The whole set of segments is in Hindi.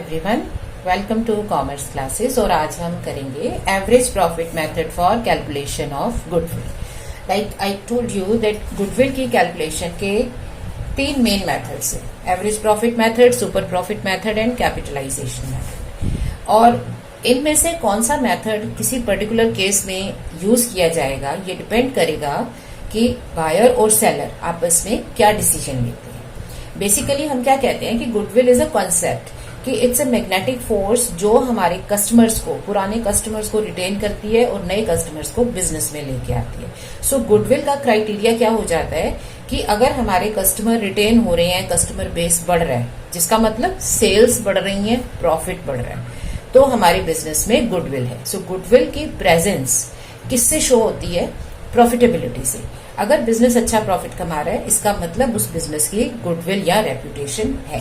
Everyone, welcome to commerce classes. और आज हम करेंगे average profit method for calculation of goodwill. Like I told you that goodwill की कैलकुलेशन के तीन मेन मेथड्स है, average profit method, super profit method and capitalisation method. और इनमें से कौन सा मेथड किसी पर्टिकुलर केस में यूज किया जाएगा ये डिपेंड करेगा कि बायर और सेलर आपस में क्या डिसीजन लेते हैं। बेसिकली हम क्या कहते हैं कि गुडविल इज अ कॉन्सेप्ट कि इट्स अ मैग्नेटिक फोर्स जो हमारे कस्टमर्स को, पुराने कस्टमर्स को रिटेन करती है और नए कस्टमर्स को बिजनेस में लेके आती है। सो गुडविल का क्राइटेरिया क्या हो जाता है कि अगर हमारे कस्टमर रिटेन हो रहे हैं, कस्टमर बेस बढ़ रहा है, जिसका मतलब सेल्स बढ़ रही है, प्रॉफिट बढ़ रहा है, तो हमारे बिजनेस में गुडविल है। सो गुडविल की प्रेजेंस किससे शो होती है? प्रॉफिटेबिलिटी से। अगर बिजनेस अच्छा प्रॉफिट कमा रहा है, इसका मतलब उस बिजनेस की गुडविल या रेपुटेशन है,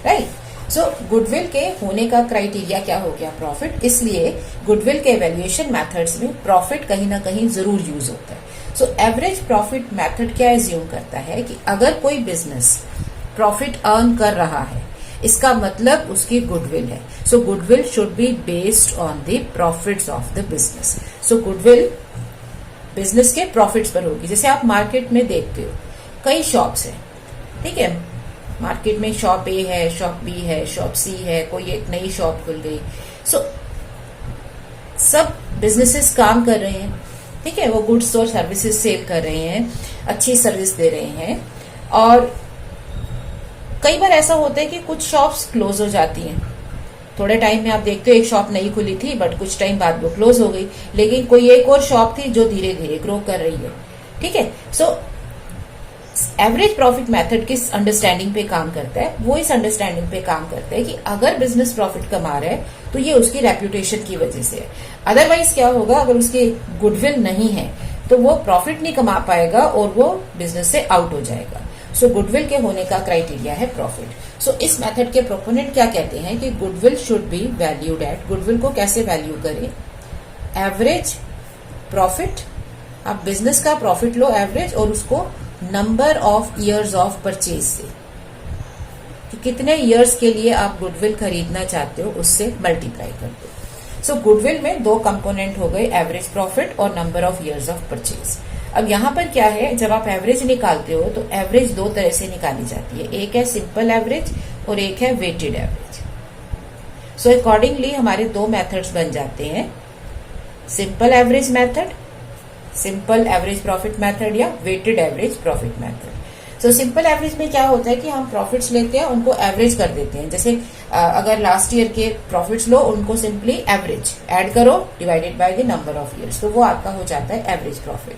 राइट। सो गुडविल के होने का क्राइटेरिया क्या हो गया? प्रॉफिट। इसलिए गुडविल के वैल्यूएशन मेथड्स में प्रॉफिट कहीं ना कहीं जरूर यूज होता है। सो एवरेज प्रॉफिट मेथड क्या एज्यूम करता है कि अगर कोई बिजनेस प्रॉफिट अर्न कर रहा है, इसका मतलब उसकी गुडविल है। So goodwill should be based on the profits of the business. So goodwill business के प्रॉफिट्स पर होगी। जैसे आप मार्केट में देखते हो कई शॉप्स हैं, ठीक है, मार्केट में शॉप ए है, शॉप बी है, शॉप सी है, कोई एक नई शॉप खुल गई। सो सब बिजनेसेस काम कर रहे हैं, ठीक है, वो गुड्स और सर्विसेज सेल कर रहे हैं, अच्छी सर्विस दे रहे हैं। और कई बार ऐसा होता है कि कुछ शॉप्स क्लोज हो जाती हैं। थोड़े टाइम में आप देखते हो एक शॉप नई खुली थी बट कुछ टाइम बाद वो क्लोज हो गई, लेकिन कोई एक और शॉप थी जो धीरे धीरे ग्रो कर रही है, ठीक है। सो एवरेज प्रॉफिट मेथड किस अंडरस्टैंडिंग पे काम करता है? वो इस अंडरस्टैंडिंग पे काम करता है कि अगर बिजनेस प्रॉफिट कमा रहा है तो ये उसकी रेप्यूटेशन की वजह से है। अदरवाइज क्या होगा? अगर उसकी गुडविल नहीं है तो वो प्रॉफिट नहीं कमा पाएगा और वो बिजनेस से आउट हो जाएगा। सो गुडविल के होने का क्राइटेरिया है प्रॉफिट। सो इस मेथड के प्रोपोनेंट क्या कहते हैं कि goodwill should be valued at. Goodwill को कैसे वैल्यू करें? एवरेज प्रॉफिट, आप बिजनेस का प्रॉफिट लो एवरेज, और उसको number of years of purchase से, कि कितने ईयर्स के लिए आप गुडविल खरीदना चाहते हो, उससे मल्टीप्लाई कर दो। सो गुडविल में दो कंपोनेंट हो गए, एवरेज प्रॉफिट और number of years of purchase. अब यहाँ पर क्या है, जब आप एवरेज निकालते हो तो एवरेज दो तरह से निकाली जाती है, एक है सिंपल एवरेज और एक है वेटेड एवरेज। सो अकॉर्डिंगली हमारे दो मेथड्स बन जाते हैं, simple average method, simple average profit method, या weighted average profit method. So simple average में क्या होता है कि हम प्रॉफिट्स लेते हैं, उनको एवरेज कर देते हैं। जैसे अगर लास्ट ईयर के प्रॉफिट्स लो, उनको सिंपली एवरेज ऐड करो divided by the number of years, तो वो आपका हो जाता है एवरेज प्रॉफिट,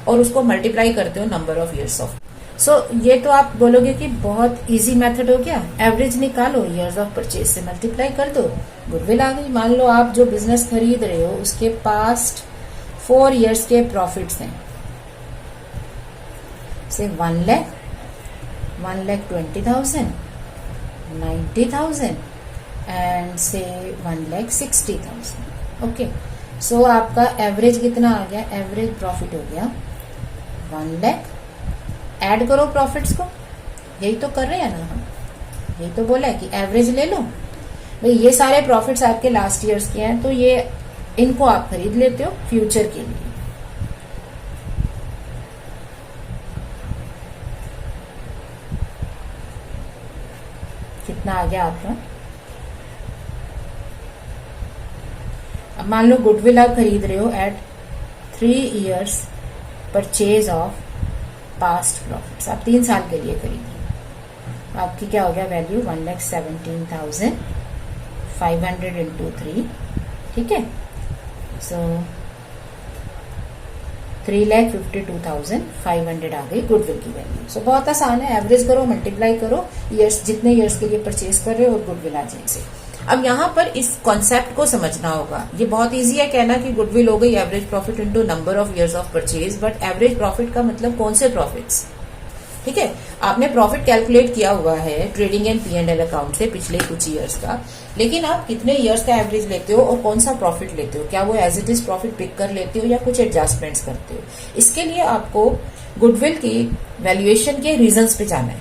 और उसको मल्टीप्लाई करते हो नंबर ऑफ ईयर्स ऑफ। सो ये तो आप बोलोगे कि बहुत इजी मेथड हो गया, एवरेज निकालो, ईयर्स ऑफ परचेज से मल्टीप्लाई कर दो, गुडविल आ गई। मान लो आप जो बिजनेस खरीद रहे हो उसके पास्ट 4 ईयर्स के प्रॉफिट्स हैं, से 1 लाख, 1,20,000, 90,000 एंड से 1,60,000। ओके, सो आपका एवरेज कितना आ गया? एवरेज प्रॉफिट हो गया 1 लाख। ऐड करो प्रॉफिट्स को, यही तो कर रहे हैं ना हम, यही तो बोला है कि एवरेज ले लो भाई। ये सारे प्रॉफिट्स आपके लास्ट ईयर्स के हैं, तो ये इनको आप खरीद लेते हो फ्यूचर के लिए। कितना आ गया आपका? अब मान लो गुडविल आप खरीद रहे हो at 3 years purchase of past profits, आप 3 साल के लिए खरीद रहे हो। आपकी क्या हो गया वैल्यू? 1,17,500 इंटू 3, ठीक है। सो 3,52,500 आ गई गुडविल की वैल्यू। सो बहुत आसान है, एवरेज करो, मल्टीप्लाई करो ईयर्स, जितने ईयर्स के लिए परचेज कर रहे हो, और गुडविल आ जाएगी। अब यहाँ पर इस कॉन्सेप्ट को समझना होगा। ये बहुत इजी है कहना कि गुडविल हो गई average profit into number of years of purchase, but average profit का मतलब कौन से प्रॉफिट्स, ठीक है। आपने प्रॉफिट कैलकुलेट किया हुआ है ट्रेडिंग एंड P&L अकाउंट से पिछले कुछ ईयर्स का, लेकिन आप कितने ईयर्स का एवरेज लेते हो और कौन सा प्रॉफिट लेते हो? क्या वो as it is profit pick कर लेते हो या कुछ एडजस्टमेंट्स करते हो? इसके लिए आपको गुडविल की वैल्यूएशन के रीजंस पे जाना है।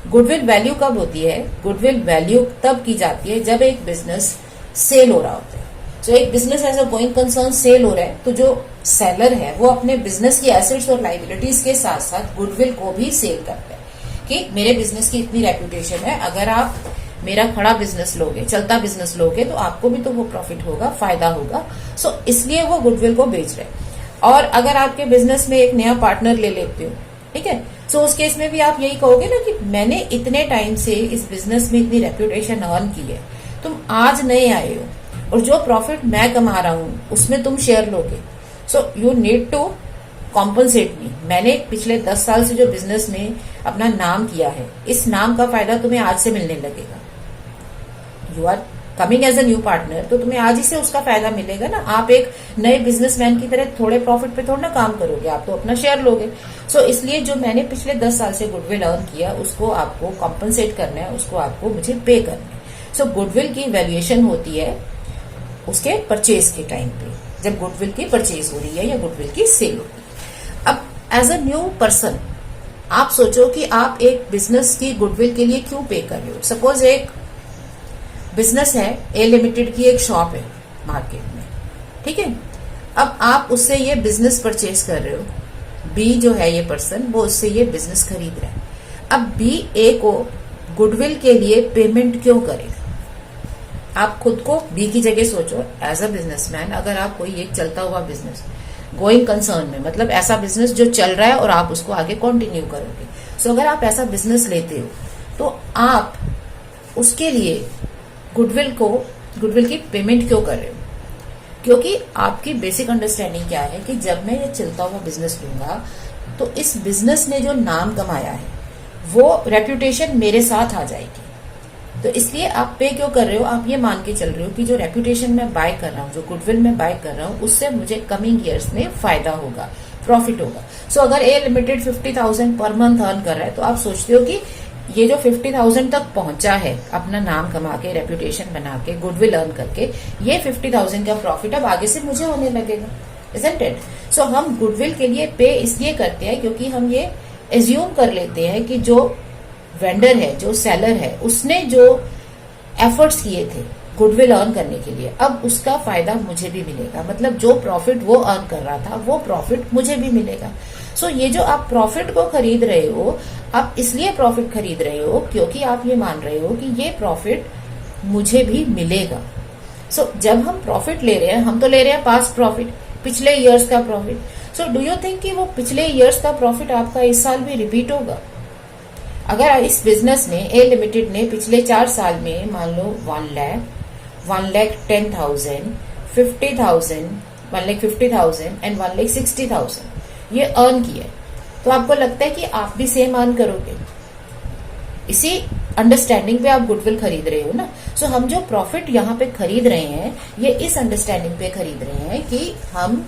गुडविल वैल्यू कब होती है? गुडविल वैल्यू तब की जाती है जब एक बिजनेस सेल हो रहा होता है। तो एक business as a going concern sale हो रहा है, तो जो सेलर है वो अपने बिजनेस की एसेट्स और लाइबिलिटीज के साथ साथ गुडविल को भी सेल करता है कि मेरे बिजनेस की इतनी रेपुटेशन है, अगर आप मेरा खड़ा बिजनेस लोगे, चलता बिजनेस लोगे, तो आपको भी तो वो प्रॉफिट होगा, फायदा होगा। सो इसलिए वो गुडविल को बेच रहे हैं। और अगर आपके बिजनेस में एक नया पार्टनर ले लेते हो, ठीक है, सो उस केस में भी आप यही कहोगे ना कि मैंने इतने टाइम से इस बिजनेस में इतनी रेपुटेशन अर्न की है, तुम आज नए आए हो और जो प्रॉफिट मैं कमा रहा हूं उसमें तुम शेयर लोगे। So you need to compensate me. मैंने पिछले 10 साल से जो बिजनेस में अपना नाम किया है, इस नाम का फायदा तुम्हें आज से मिलने लगेगा। You are coming as a new partner, तो तुम्हें आज ही से उसका फायदा मिलेगा ना। आप एक नए बिजनेसमैन की तरह थोड़े प्रॉफिट पे थोड़ा ना काम करोगे, आप तो अपना शेयर लोगे। सो इसलिए जो मैंने पिछले 10 साल से गुडविल अर्न किया, उसको आपको कॉम्पनसेट करना है, उसको आपको मुझे पे करना है। सो गुडविल की वैल्यूएशन होती है उसके परचेज के टाइम पे, जब गुडविल की परचेज हो रही है या गुडविल की सेल हो रही है। अब एज अ न्यू पर्सन आप सोचो कि आप एक बिजनेस की गुडविल के लिए क्यों पे कर रहे हो। सपोज एक बिजनेस है, ए लिमिटेड की एक शॉप है मार्केट में, ठीक है। अब आप उससे ये बिजनेस परचेज कर रहे हो, बी जो है ये पर्सन, वो उससे ये बिजनेस खरीद रहा है। अब बी ए को गुडविल के लिए पेमेंट क्यों करेगा? आप खुद को बी की जगह सोचो। एज अ बिजनेसमैन, अगर आप कोई एक चलता हुआ बिजनेस गोइंग कंसर्न में, मतलब ऐसा बिजनेस जो चल रहा है और आप उसको आगे कंटिन्यू करोगे, सो अगर आप ऐसा बिजनेस लेते हो तो आप उसके लिए गुडविल की पेमेंट क्यों कर रहे हो? क्योंकि आपकी बेसिक अंडरस्टैंडिंग क्या है कि जब मैं ये चलता हुआ बिजनेस लूंगा तो इस बिजनेस ने जो नाम कमाया है वो रेपुटेशन मेरे साथ आ जाएगी। तो इसलिए आप पे क्यों कर रहे हो? आप ये मान के चल रहे हो कि जो रेपुटेशन मैं बाय कर रहा हूँ, जो गुडविल मैं बाय कर रहा हूँ, उससे मुझे कमिंग ईयर्स में फायदा होगा, प्रॉफिट होगा। सो अगर ए लिमिटेड 50,000 पर मंथ अर्न कर रहा है, तो आप सोचते हो कि ये जो 50,000 तक पहुंचा है अपना नाम कमा के, रेपुटेशन बना के, गुडविल अर्न करके, ये 50,000 का प्रॉफिट अब आगे से मुझे होने लगेगा, इजंट इट? सो हम गुडविल के लिए पे इसलिए करते हैं क्योंकि हम ये एज्यूम कर लेते हैं कि जो वेंडर है, जो सेलर है, उसने जो एफर्ट्स किए थे गुडविल अर्न करने के लिए, अब उसका फायदा मुझे भी मिलेगा। मतलब जो प्रॉफिट वो अर्न कर रहा था वो प्रॉफिट मुझे भी मिलेगा। सो ये जो आप प्रॉफिट को खरीद रहे हो, आप इसलिए प्रॉफिट खरीद रहे हो क्योंकि आप ये मान रहे हो कि ये प्रॉफिट मुझे भी मिलेगा। सो जब हम प्रॉफिट ले रहे हैं, हम तो ले रहे हैं पास्ट प्रॉफिट, पिछले ईयर्स का profit. So do you think कि वो पिछले ईयर्स का प्रॉफिट आपका इस साल भी रिपीट होगा? अगर इस बिजनेस ने, ए लिमिटेड ने पिछले 4 साल में मान लो 1 लाख, 1,10,000, 50,000, 1,50,000 एंड 1,60,000 ये अर्न किया, तो आपको लगता है कि आप भी सेम अर्न करोगे? इसी अंडरस्टैंडिंग पे आप गुडविल खरीद रहे हो ना। सो हम जो प्रॉफिट यहाँ पे खरीद रहे हैं, ये इस अंडरस्टैंडिंग पे खरीद रहे हैं कि हम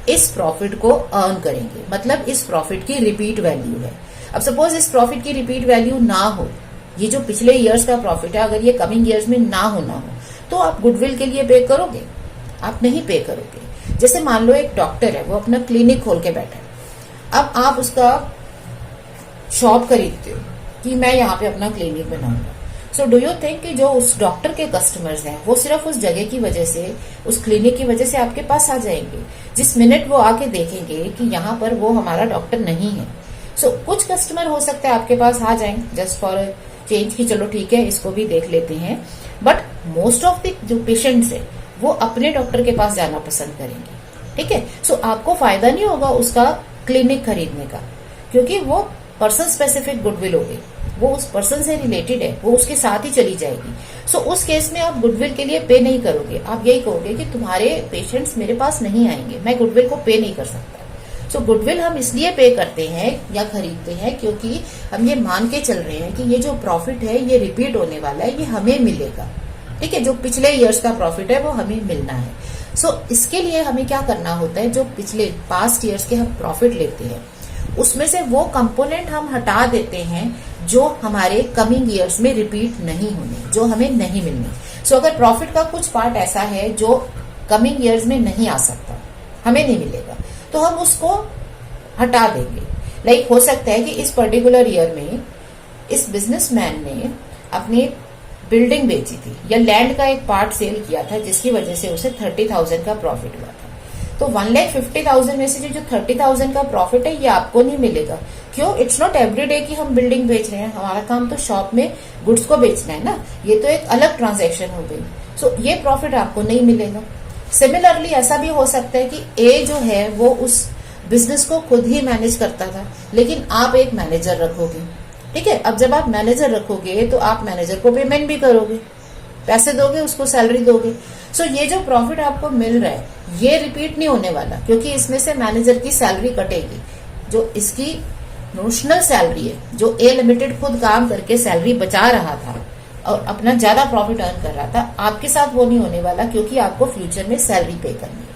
इस प्रॉफिट को अर्न करेंगे, मतलब इस प्रॉफिट की रिपीट वैल्यू है। अब सपोज इस प्रॉफिट की रिपीट वैल्यू ना हो, ये जो पिछले ईयर्स का प्रॉफिट है, अगर ये कमिंग ईयर्स में ना हो, तो आप गुडविल के लिए पे करोगे? आप नहीं पे करोगे। जैसे मान लो एक डॉक्टर है, वो अपना क्लिनिक खोल के बैठा है, अब आप उसका शॉप खरीदते हो कि मैं यहाँ पे अपना क्लिनिक बनाऊंगा। सो डू यू थिंक कि जो उस डॉक्टर के कस्टमर्स हैं वो सिर्फ उस जगह की वजह से, उस क्लिनिक की वजह से आपके पास आ जाएंगे? जिस मिनट वो आके देखेंगे कि यहाँ पर वो हमारा डॉक्टर नहीं है, सो कुछ कस्टमर हो सकता है आपके पास आ जाए जस्ट फॉर चेंज की, चलो ठीक है इसको भी देख लेते हैं, बट मोस्ट ऑफ द जो पेशेंट्स है वो अपने डॉक्टर के पास जाना पसंद करेंगे, ठीक है। सो आपको फायदा नहीं होगा उसका क्लिनिक खरीदने का, क्योंकि वो पर्सन स्पेसिफिक गुडविल होगी, वो उस पर्सन से रिलेटेड है, वो उसके साथ ही चली जाएगी। सो उस केस में आप गुडविल के लिए पे नहीं करोगे, आप यही कहोगे कि तुम्हारे पेशेंट्स मेरे पास नहीं आएंगे, मैं गुडविल को पे नहीं कर सकता। सो गुडविल हम इसलिए पे करते हैं या खरीदते हैं क्योंकि हम ये मान के चल रहे हैं कि ये जो प्रॉफिट है ये रिपीट होने वाला है, ये हमें मिलेगा, ठीक है। जो पिछले ईयर्स का प्रॉफिट है वो हमें मिलना है। सो इसके लिए हमें क्या करना होता है, जो पिछले पास्ट ईयर्स के हम प्रॉफिट लेते हैं उसमें से वो कंपोनेंट हम हटा देते हैं जो हमारे कमिंग ईयर्स में रिपीट नहीं होने, जो हमें नहीं मिलने। सो अगर प्रॉफिट का कुछ पार्ट ऐसा है जो कमिंग ईयर्स में नहीं आ सकता, हमें नहीं मिलेगा, तो हम उसको हटा देंगे। लाइक हो सकता है कि इस पर्टिकुलर ईयर में इस बिजनेसमैन ने अपनी बिल्डिंग बेची थी या लैंड का एक पार्ट सेल किया था, जिसकी वजह से उसे 30,000 का प्रॉफिट हुआ था। तो 1,50,000 में से जो 30,000 का प्रॉफिट है ये आपको नहीं मिलेगा। क्यों? इट्स नॉट एवरीडे कि हम बिल्डिंग बेच रहे हैं, हमारा काम तो शॉप में गुड्स को बेचना है ना, ये तो एक अलग ट्रांजैक्शन हो गई। सो ये प्रॉफिट आपको नहीं मिलेगा। सिमिलरली ऐसा भी हो सकता है कि ए जो है वो उस बिजनेस को खुद ही मैनेज करता था, लेकिन आप एक मैनेजर रखोगे, ठीक है। अब जब आप मैनेजर रखोगे तो आप मैनेजर को पेमेंट भी करोगे, पैसे दोगे, उसको सैलरी दोगे। सो ये जो प्रॉफिट आपको मिल रहा है ये रिपीट नहीं होने वाला, क्योंकि इसमें से मैनेजर की सैलरी कटेगी। जो इसकी नोशनल सैलरी है, जो ए लिमिटेड खुद काम करके सैलरी बचा रहा था और अपना ज्यादा प्रॉफिट अर्न कर रहा था, आपके साथ वो नहीं होने वाला, क्योंकि आपको फ्यूचर में सैलरी पे करनी है।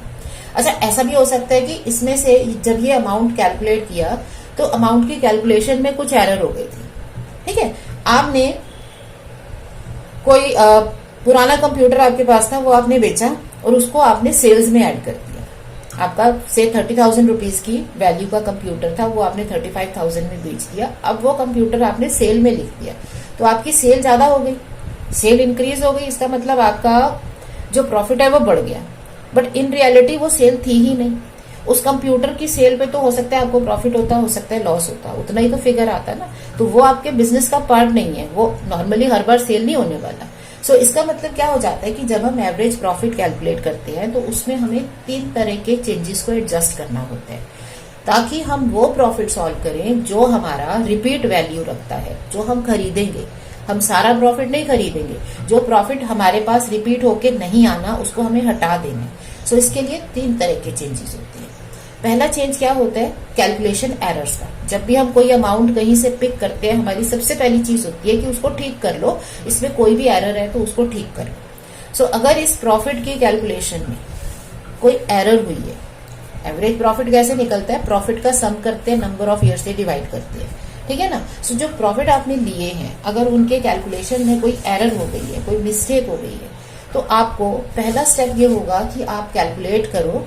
अच्छा, ऐसा भी हो सकता है कि इसमें से जब ये अमाउंट कैलकुलेट किया तो अमाउंट की कैलकुलेशन में कुछ एरर हो गई थी, ठीक है। आपने कोई पुराना कंप्यूटर आपके पास था, वो आपने बेचा और उसको आपने सेल्स में ऐड कर दिया। आपका से 30,000 रुपीज की वैल्यू का कंप्यूटर था, वो आपने 35,000 में बेच दिया। अब वो कंप्यूटर आपने सेल में लिख दिया, तो आपकी सेल ज्यादा हो गई, सेल इंक्रीज हो गई। इसका मतलब आपका जो प्रॉफिट है वो बढ़ गया, बट इन रियलिटी वो सेल थी ही नहीं। उस कंप्यूटर की सेल पे तो हो सकता है आपको प्रॉफिट होता, हो सकता है लॉस होता, उतना ही तो फिगर आता है ना। तो वो आपके बिजनेस का पार्ट नहीं है, वो नॉर्मली हर बार सेल नहीं होने वाला। सो इसका मतलब क्या हो जाता है कि जब हम एवरेज प्रॉफिट कैलकुलेट करते हैं तो उसमें हमें 3 तरह के चेंजेस को एडजस्ट करना होता है, ताकि हम वो प्रॉफिट सॉल्व करें जो हमारा रिपीट वैल्यू रखता है, जो हम खरीदेंगे। हम सारा प्रॉफिट नहीं खरीदेंगे, जो प्रॉफिट हमारे पास रिपीट होके नहीं आना उसको हमें हटा देना है। सो इसके लिए 3 तरह के चेंजेस होते हैं। पहला चेंज क्या होता है? कैलकुलेशन एरर्स का। जब भी हम कोई अमाउंट कहीं से पिक करते हैं, हमारी सबसे पहली चीज होती है कि उसको ठीक कर लो, इसमें कोई भी एरर है तो उसको ठीक कर लो। सो अगर इस प्रॉफिट की कैलकुलेशन में कोई एरर हुई है, एवरेज प्रॉफिट कैसे निकलता है? प्रॉफिट का सम करते हैं, नंबर ऑफ ईयर से डिवाइड करते हैं, ठीक है ना। सो जो प्रॉफिट आपने लिए हैं, अगर उनके कैलकुलेशन में कोई एरर हो गई है, कोई मिस्टेक हो गई है, तो आपको पहला स्टेप ये होगा कि आप कैलकुलेट करो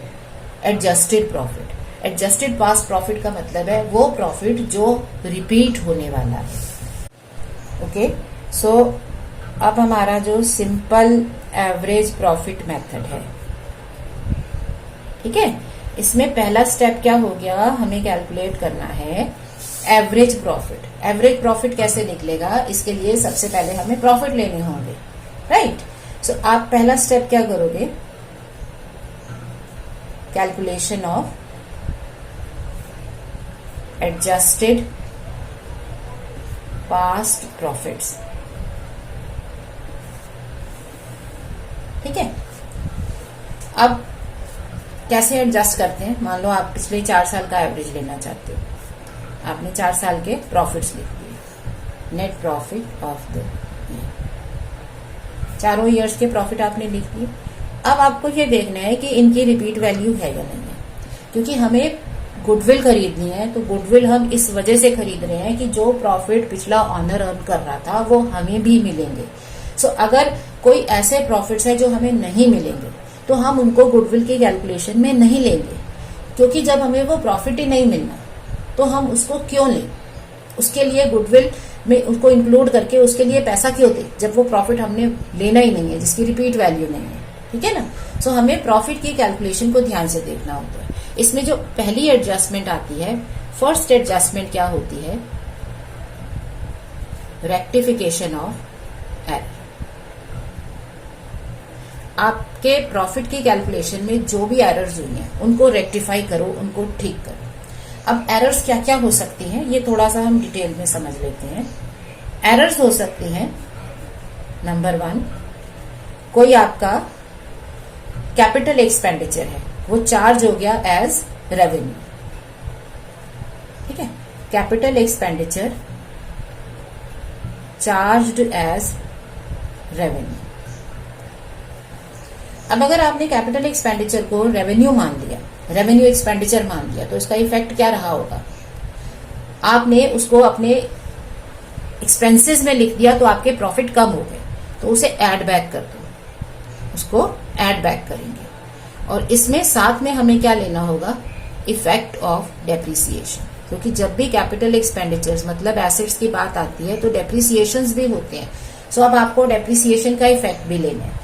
adjusted profit. Adjusted past profit का मतलब है वो प्रॉफिट जो रिपीट होने वाला है। ओके, सो अब हमारा जो सिंपल एवरेज प्रॉफिट मेथड है, ठीक है, इसमें पहला स्टेप क्या हो गया? हमें कैलकुलेट करना है एवरेज प्रॉफिट। एवरेज प्रॉफिट कैसे निकलेगा? इसके लिए सबसे पहले हमें प्रॉफिट लेने होंगे, राइट। सो आप पहला स्टेप क्या करोगे? Calculation of adjusted past profits, ठीक है। अब कैसे एडजस्ट करते हैं? मान लो आप पिछले 4 साल का एवरेज लेना चाहते हो, आपने 4 साल के प्रॉफिट्स लिख दिए, नेट प्रॉफिट ऑफ द चारों ईयर्स के प्रॉफिट आपने लिख दिए। अब आपको ये देखना है कि इनकी रिपीट वैल्यू है या नहीं है, क्योंकि हमें गुडविल खरीदनी है। तो गुडविल हम इस वजह से खरीद रहे हैं कि जो प्रॉफिट पिछला ऑनर अर्न कर रहा था वो हमें भी मिलेंगे। सो अगर कोई ऐसे प्रॉफिट्स है जो हमें नहीं मिलेंगे तो हम उनको गुडविल की कैलकुलेशन में नहीं लेंगे, क्योंकि जब हमें वो प्रॉफिट ही नहीं मिलना तो हम उसको क्यों लें? उसके लिए गुडविल में उसको इंक्लूड करके उसके लिए पैसा क्यों दे, जब वो प्रॉफिट हमने लेना ही नहीं है, जिसकी रिपीट वैल्यू नहीं है, ठीक है ना। सो हमें प्रॉफिट की कैलकुलेशन को ध्यान से देखना होता है। इसमें जो पहली एडजस्टमेंट आती है, फर्स्ट एडजस्टमेंट क्या होती है? Rectification of error. आपके प्रॉफिट की कैलकुलेशन में जो भी एरर्स हुई हैं उनको रेक्टिफाई करो, उनको ठीक करो। अब एरर्स क्या क्या हो सकती हैं ये थोड़ा सा हम डिटेल में समझ लेते हैं। एरर्स हो सकती हैं, नंबर 1, कोई आपका कैपिटल एक्सपेंडिचर है, वो चार्ज हो गया एज रेवेन्यू, ठीक है। Capital expenditure charged as revenue. अब अगर आपने कैपिटल एक्सपेंडिचर को रेवेन्यू मान लिया, रेवेन्यू एक्सपेंडिचर मान लिया, तो इसका इफेक्ट क्या रहा होगा? आपने उसको अपने एक्सपेंसेस में लिख दिया तो आपके प्रॉफिट कम हो गए, तो उसे ऐड बैक कर दो, उसको ऐड बैक करेंगे। और इसमें साथ में हमें क्या लेना होगा? Effect of depreciation. क्योंकि जब भी कैपिटल एक्सपेंडिचर्स मतलब एसेट्स की बात आती है तो डेप्रिसिएशंस भी होते हैं। सो अब आपको डेप्रिसिएशन का इफेक्ट भी लेना है,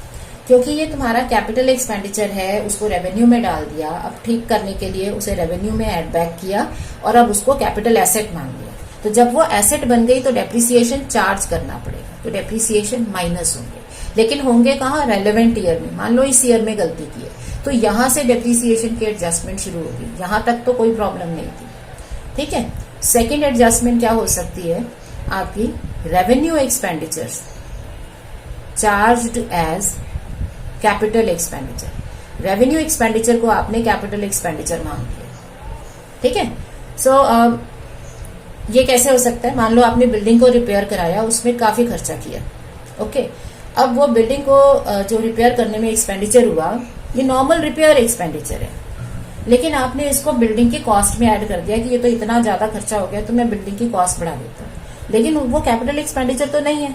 क्योंकि ये तुम्हारा कैपिटल एक्सपेंडिचर है, उसको रेवेन्यू में डाल दिया, अब ठीक करने के लिए उसे रेवेन्यू में ऐड बैक किया और अब उसको कैपिटल एसेट मान लिया। तो जब वो एसेट बन गई तो डेप्रिसिएशन चार्ज करना पड़ेगा, तो डेप्रिसिएशन माइनस होंगे, लेकिन होंगे कहाँ, रेलेवेंट ईयर में। मान लो इस ईयर में गलती की है तो यहां से डेप्रिसिएशन की एडजस्टमेंट शुरू होगी, यहां तक तो कोई प्रॉब्लम नहीं थी, ठीक है। सेकेंड एडजस्टमेंट क्या हो सकती है, आपकी revenue expenditures charged as capital expenditure. Revenue expenditure को आपने कैपिटल एक्सपेंडिचर मान लिया, ठीक है। सो ये कैसे हो सकता है, मान लो आपने बिल्डिंग को रिपेयर कराया, उसमें काफी खर्चा किया, ओके। अब वो बिल्डिंग को जो रिपेयर करने में एक्सपेंडिचर हुआ, ये नॉर्मल रिपेयर एक्सपेंडिचर है, लेकिन आपने इसको बिल्डिंग की कॉस्ट में ऐड कर दिया कि ये तो इतना ज्यादा खर्चा हो गया तो मैं बिल्डिंग की कॉस्ट बढ़ा देता हूँ, लेकिन वो कैपिटल एक्सपेंडिचर तो नहीं है।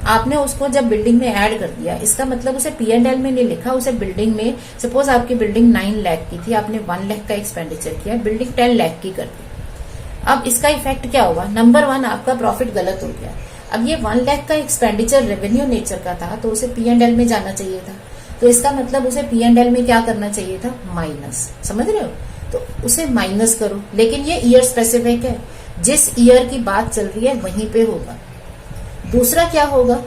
आपने उसको जब बिल्डिंग में ऐड कर दिया, इसका मतलब उसे P&L में नहीं लिखा, उसे बिल्डिंग में, सपोज आपकी बिल्डिंग 9 लाख की थी, आपने 1 लाख का एक्सपेंडिचर किया, बिल्डिंग 10 लाख की कर दी। अब इसका इफेक्ट क्या होगा, नंबर 1 आपका प्रॉफिट गलत हो गया। अब ये 1 लाख का एक्सपेंडिचर रेवेन्यू नेचर का था तो उसे P&L में जाना चाहिए था, तो इसका मतलब उसे P&L में क्या करना चाहिए था, माइनस। समझ रहे हो, तो उसे माइनस करो, लेकिन ये ईयर स्पेसिफिक है, जिस ईयर की बात चल रही है वहीं पे होगा। दूसरा क्या होगा,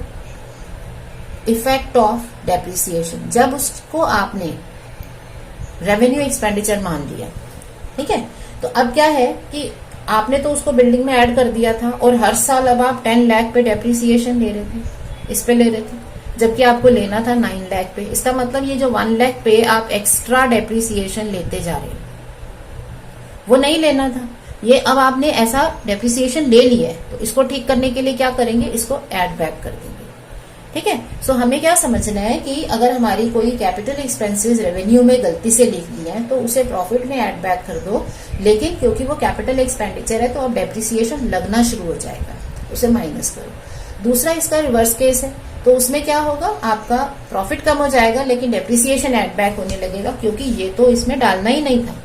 इफेक्ट ऑफ डेप्रिसिएशन, जब उसको आपने रेवेन्यू एक्सपेंडिचर मान लिया, ठीक है, तो अब क्या है कि आपने तो उसको बिल्डिंग में ऐड कर दिया था और हर साल अब आप 10 लाख पे डेप्रिसिएशन ले रहे थे, इस पे ले रहे थे, जबकि आपको लेना था 9 लाख पे। इसका मतलब ये जो 1 लाख पे आप एक्स्ट्रा डेप्रिसिएशन लेते जा रहे हो, वो नहीं लेना था। ये अब आपने ऐसा डेप्रिसिएशन ले लिया है, तो इसको ठीक करने के लिए क्या करेंगे, इसको ऐड बैक कर देंगे, ठीक है। सो हमें क्या समझना है कि अगर हमारी कोई कैपिटल एक्सपेंसेस रेवेन्यू में गलती से लिख दिया है तो उसे प्रॉफिट में ऐड बैक कर दो, लेकिन क्योंकि वो कैपिटल एक्सपेंडिचर है तो अब डेप्रिसिएशन लगना शुरू हो जाएगा, उसे माइनस करो। दूसरा इसका रिवर्स केस है, तो उसमें क्या होगा, आपका प्रॉफिट कम हो जाएगा लेकिन डेप्रिसिएशन ऐड बैक होने लगेगा, क्योंकि ये तो इसमें डालना ही नहीं था,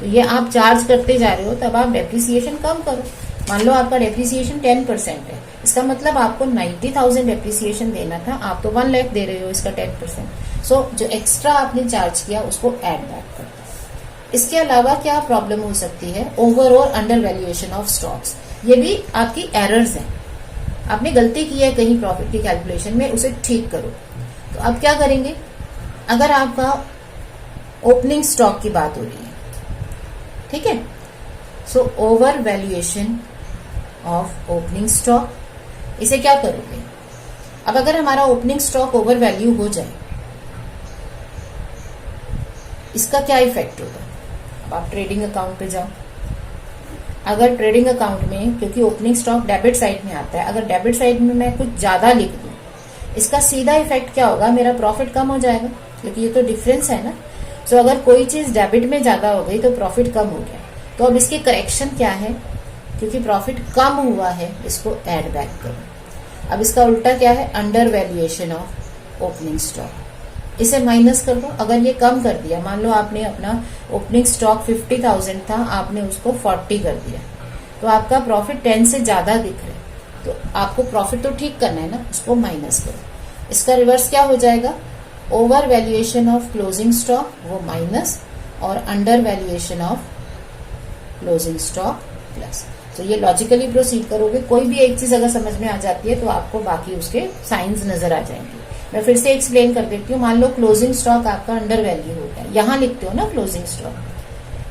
तो ये आप चार्ज करते जा रहे हो, तब आप डेप्रिसिएशन कम करो। मान लो आपका डेप्रिसिएशन 10% है, इसका मतलब आपको 90,000 डेप्रिसिएशन देना था, आप तो 1 लाख दे रहे हो, इसका 10%। सो जो एक्स्ट्रा आपने चार्ज किया उसको ऐड बैक कर दो। इसके अलावा क्या प्रॉब्लम हो सकती है, ओवर और अंडर वैल्यूएशन ऑफ स्टॉक्स, ये भी आपकी एरर्स है। आपने गलती की है कहीं प्रॉफिट की कैलकुलेशन में, उसे ठीक करो। तो अब क्या करेंगे, अगर आपका ओपनिंग स्टॉक की बात हो रही है, ठीक है, so over valuation of opening stock, इसे क्या करोगे। अब अगर हमारा ओपनिंग स्टॉक ओवर वैल्यू हो जाए, इसका क्या इफेक्ट होगा। अब आप ट्रेडिंग अकाउंट पे जाओ, अगर ट्रेडिंग अकाउंट में, क्योंकि ओपनिंग स्टॉक डेबिट साइड में आता है, अगर डेबिट साइड में मैं कुछ ज्यादा लिख दूं, इसका सीधा इफेक्ट क्या होगा, मेरा प्रॉफिट कम हो जाएगा, क्योंकि ये तो डिफरेंस है ना। सो अगर कोई चीज डेबिट में ज्यादा हो गई तो प्रॉफिट कम हो गया, तो अब इसकी करेक्शन क्या है, क्योंकि प्रॉफिट कम हुआ है इसको ऐड बैक करो। अब इसका उल्टा क्या है, under valuation of opening stock, इसे माइनस कर दो। अगर ये कम कर दिया, मान लो आपने अपना ओपनिंग स्टॉक 50,000 था, आपने उसको 40 कर दिया, तो आपका प्रॉफिट 10 से ज्यादा दिख रहा है, तो आपको प्रॉफिट तो ठीक करना है ना, उसको माइनस करो। इसका रिवर्स क्या हो जाएगा, over valuation of closing stock वो माइनस, और under valuation of closing stock plus. तो ये लॉजिकली प्रोसीड करोगे, कोई भी एक चीज अगर समझ में आ जाती है तो आपको बाकी उसके साइंस नजर आ जाएंगे। मैं फिर से एक्सप्लेन कर देती हूँ। मान लो क्लोजिंग स्टॉक आपका अंडर वैल्यू होता है, यहां लिखते हो ना क्लोजिंग स्टॉक,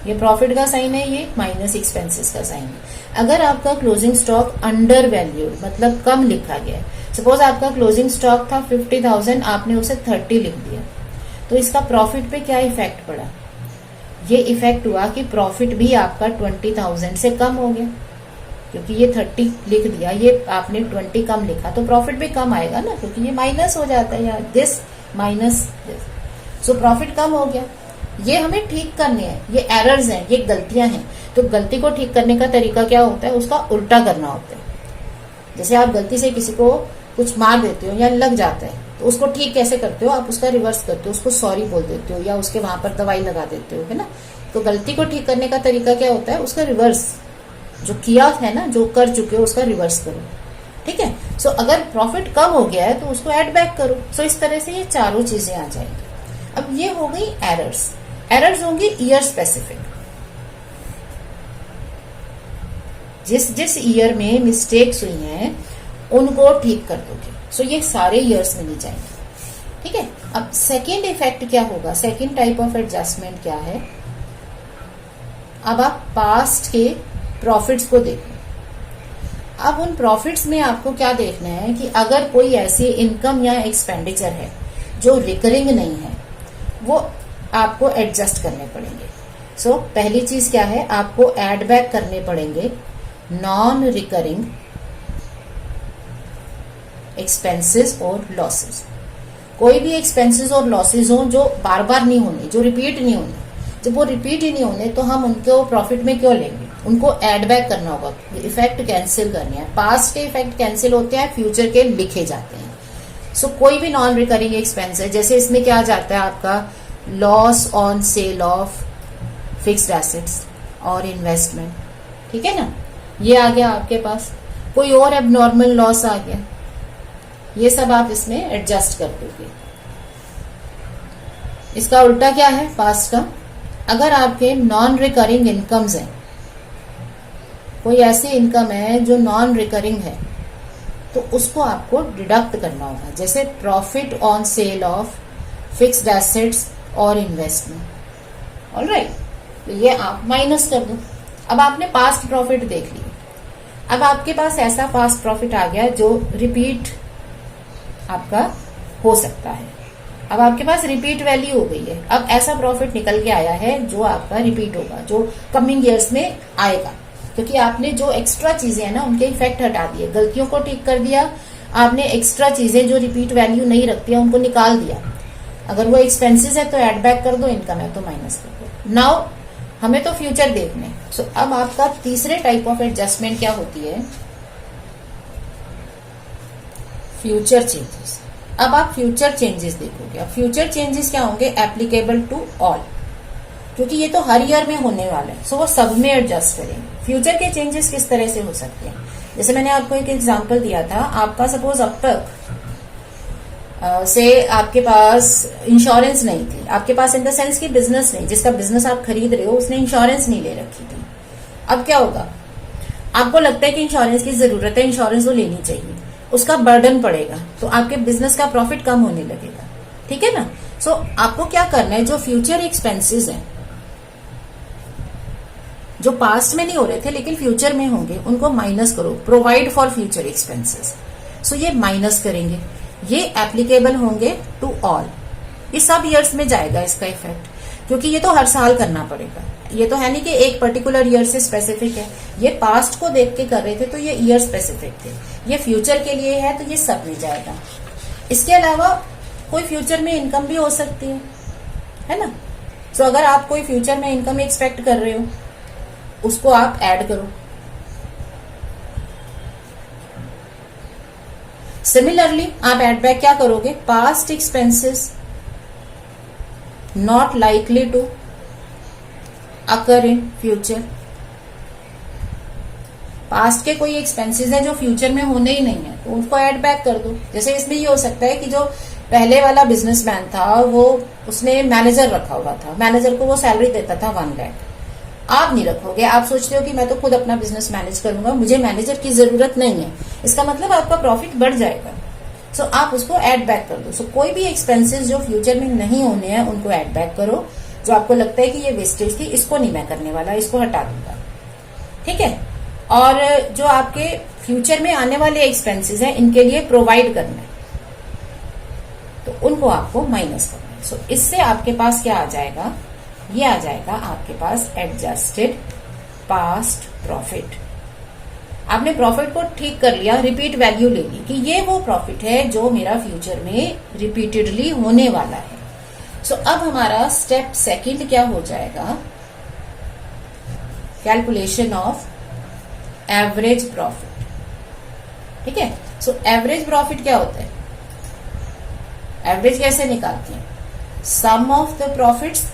ये प्रॉफिट का साइन है, ये माइनस एक्सपेंसेस का साइन है। अगर आपका क्लोजिंग स्टॉक अंडर वैल्यू मतलब कम लिखा गया है, सपोज आपका क्लोजिंग स्टॉक था 50,000, आपने उसे 30 लिख दिया, तो इसका प्रॉफिट पे क्या इफेक्ट पड़ा, ये इफेक्ट हुआ कि प्रॉफिट भी आपका 20,000 से कम हो गया, क्योंकि ये 30 लिख दिया, ये आपने 20 कम लिखा, तो प्रॉफिट भी कम आएगा ना, क्योंकि ये माइनस हो जाता है, या this minus this, so profit कम हो गया। ये हमें ठीक करने हैं, ये एरर्स हैं, ये गलतियां हैं। तो गलती को ठीक करने का तरीका क्या होता है, उसका उल्टा करना होता है। जैसे आप गलती से किसी को कुछ मार देते हो या लग जाता है, तो उसको ठीक कैसे करते हो, आप उसका रिवर्स करते हो, उसको सॉरी बोल देते हो या उसके वहां पर दवाई लगा देते हो, है ना। तो गलती को ठीक करने का तरीका क्या होता है, उसका रिवर्स। जो किया है ना, जो कर चुके हो उसका रिवर्स करो। ठीक है। सो अगर प्रॉफिट कम हो गया है तो उसको ऐड बैक करो। सो इस तरह से ये चारों चीजें आ जाएंगी। अब ये हो गई एरर्स। एरर्स होंगी ईयर स्पेसिफिक, जिस जिस ईयर में मिस्टेक्स हुई हैं उनको ठीक कर दोगे। सो ये सारे ईयर्स में नहीं जाएंगे। ठीक है। अब सेकेंड इफेक्ट क्या होगा, सेकेंड टाइप ऑफ एडजस्टमेंट क्या है, अब आप पास्ट के प्रॉफिट्स को देखो। अब उन प्रॉफिट्स में आपको क्या देखना है कि अगर कोई ऐसी इनकम या एक्सपेंडिचर है जो रिकरिंग नहीं है, वो आपको एडजस्ट करने पड़ेंगे। सो पहली चीज क्या है, आपको एड बैक करने पड़ेंगे नॉन रिकरिंग एक्सपेंसेस और लॉसेस। कोई भी एक्सपेंसेस और लॉसेस हो जो बार बार नहीं होने, जो रिपीट नहीं होने। जब वो रिपीट ही नहीं होने तो हम उनको प्रॉफिट में क्यों लेंगे, उनको एड बैक करना होगा, इफेक्ट कैंसिल करने हैं। पास्ट के इफेक्ट कैंसिल होते हैं, फ्यूचर के लिखे जाते हैं। सो कोई भी नॉन रिकरिंग एक्सपेंस है, जैसे इसमें क्या जाता है आपका loss on sale of fixed assets और इन्वेस्टमेंट। ठीक है ना, ये आ गया आपके पास। कोई और एबनॉर्मल लॉस आ गया, ये सब आप इसमें एडजस्ट कर दोगे। इसका उल्टा क्या है पास्ट का, अगर आपके नॉन रिकरिंग इनकम्स हैं, कोई ऐसी इनकम है जो नॉन रिकरिंग है, तो उसको आपको डिडक्ट करना होगा। जैसे profit on sale of fixed assets और इन्वेस्टमेंट। ऑलराइट, तो ये आप माइनस कर दो। अब आपने पास्ट प्रॉफिट देख लिया। अब आपके पास ऐसा पास्ट प्रॉफिट आ गया जो रिपीट आपका हो सकता है। अब आपके पास रिपीट वैल्यू हो गई है। अब ऐसा प्रॉफिट निकल के आया है जो आपका रिपीट होगा, जो कमिंग ईयर्स में आएगा, क्योंकि आपने जो एक्स्ट्रा चीजें हैं ना उनके इफेक्ट हटा दिए, गलतियों को ठीक कर दिया आपने। एक्स्ट्रा चीजें जो रिपीट वैल्यू नहीं रखती है उनको निकाल दिया। अगर वो एक्सपेंसेस है तो एड बैक कर दो, इनकम है तो माइनस कर दो। नाउ हमें तो फ्यूचर देखने। सो अब आपका तीसरे टाइप ऑफ एडजस्टमेंट क्या होती है, फ्यूचर चेंजेस। अब आप फ्यूचर चेंजेस देखोगे। अब फ्यूचर चेंजेस क्या होंगे, एप्लीकेबल टू ऑल, क्योंकि ये तो हर ईयर में होने वाला है। सो वो सब में एडजस्ट करेंगे। फ्यूचर के चेंजेस किस तरह से हो सकते हैं, जैसे मैंने आपको एक एग्जांपल दिया था। आपका सपोज अब तक से आपके पास इंश्योरेंस नहीं थी, आपके पास इन द सेंस की बिजनेस नहीं, जिसका बिजनेस आप खरीद रहे हो उसने इंश्योरेंस नहीं ले रखी थी। अब क्या होगा, आपको लगता है कि इंश्योरेंस की जरूरत है, इंश्योरेंस वो लेनी चाहिए, उसका बर्डन पड़ेगा, तो आपके बिजनेस का प्रॉफिट कम होने लगेगा। ठीक है ना। सो आपको क्या करना है, जो फ्यूचर एक्सपेंसेस हैं जो पास्ट में नहीं हो रहे थे लेकिन फ्यूचर में होंगे, उनको माइनस करो। Provide for future expenses. So ये माइनस करेंगे, ये एप्लीकेबल होंगे टू ऑल। ये सब ईयर्स में जाएगा इसका इफेक्ट, क्योंकि ये तो हर साल करना पड़ेगा। ये तो है नहीं कि एक पर्टिकुलर ईयर से स्पेसिफिक है। ये पास्ट को देख के कर रहे थे तो ये ईयर स्पेसिफिक थे, ये फ्यूचर के लिए है तो ये सब में जाएगा। इसके अलावा कोई फ्यूचर में इनकम भी हो सकती है ना। सो अगर आप कोई फ्यूचर में इनकम एक्सपेक्ट कर रहे हो, उसको आप ऐड करो। सिमिलरली आप एड बैक क्या करोगे, past expenses not likely to occur in future. Past के कोई एक्सपेंसेस है जो फ्यूचर में होने ही नहीं है, तो उसको ऐड बैक कर दो। जैसे इसमें ये हो सकता है कि जो पहले वाला बिजनेसमैन था वो उसने मैनेजर रखा हुआ था, मैनेजर को वो सैलरी देता था 1 लाख। आप नहीं रखोगे, आप सोचते हो कि मैं तो खुद अपना बिजनेस मैनेज करूंगा, मुझे मैनेजर की जरूरत नहीं है। इसका मतलब आपका प्रॉफिट बढ़ जाएगा। सो आप उसको ऐड बैक कर दो। सो कोई भी एक्सपेंसेस जो फ्यूचर में नहीं होने हैं उनको ऐड बैक करो। जो आपको लगता है कि ये वेस्टेज थी, इसको नहीं मैं करने वाला, इसको हटा दूंगा। ठीक है। और जो आपके फ्यूचर में आने वाले एक्सपेंसेस हैं, इनके लिए प्रोवाइड करना है, तो उनको आपको माइनस करना है। सो इससे आपके पास क्या आ जाएगा, ये आ जाएगा आपके पास एडजस्टेड पास्ट प्रॉफिट। आपने प्रॉफिट को ठीक कर लिया, रिपीट वैल्यू ले ली कि ये वो प्रॉफिट है जो मेरा फ्यूचर में रिपीटेडली होने वाला है। सो अब हमारा स्टेप सेकंड क्या हो जाएगा, कैलकुलेशन ऑफ एवरेज प्रॉफिट। ठीक है। सो एवरेज प्रॉफिट क्या होता है, एवरेज कैसे निकालते हैं, sum of the profits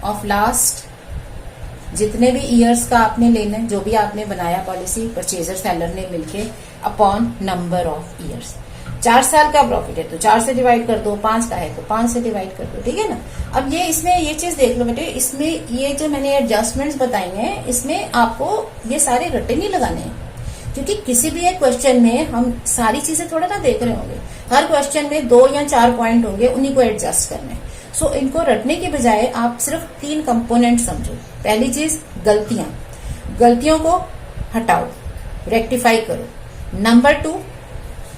of last जितने भी ईयर्स का आपने लेना है, जो भी आपने बनाया पॉलिसी परचेजर सेलर ने मिलके, अपॉन नंबर ऑफ ईयर्स। 4 साल का प्रॉफिट है तो 4 से डिवाइड कर दो, 5 का है तो 5 से डिवाइड कर दो, ठीक है ना। अब ये इसमें ये चीज देख लो बेटे, इसमें ये जो मैंने एडजस्टमेंट्स बताई हैं, इसमें आपको ये सारे रट्टे नहीं लगाने हैं, क्योंकि किसी भी एक क्वेश्चन में हम सारी चीजें थोड़ा ना देख रहे होंगे। हर क्वेश्चन में 2 या 4 पॉइंट होंगे, उन्हीं को एडजस्ट करने। सो इनको रटने के बजाय आप सिर्फ 3 कंपोनेंट समझो। पहली चीज गलतियों को हटाओ, रेक्टिफाई करो। Number 2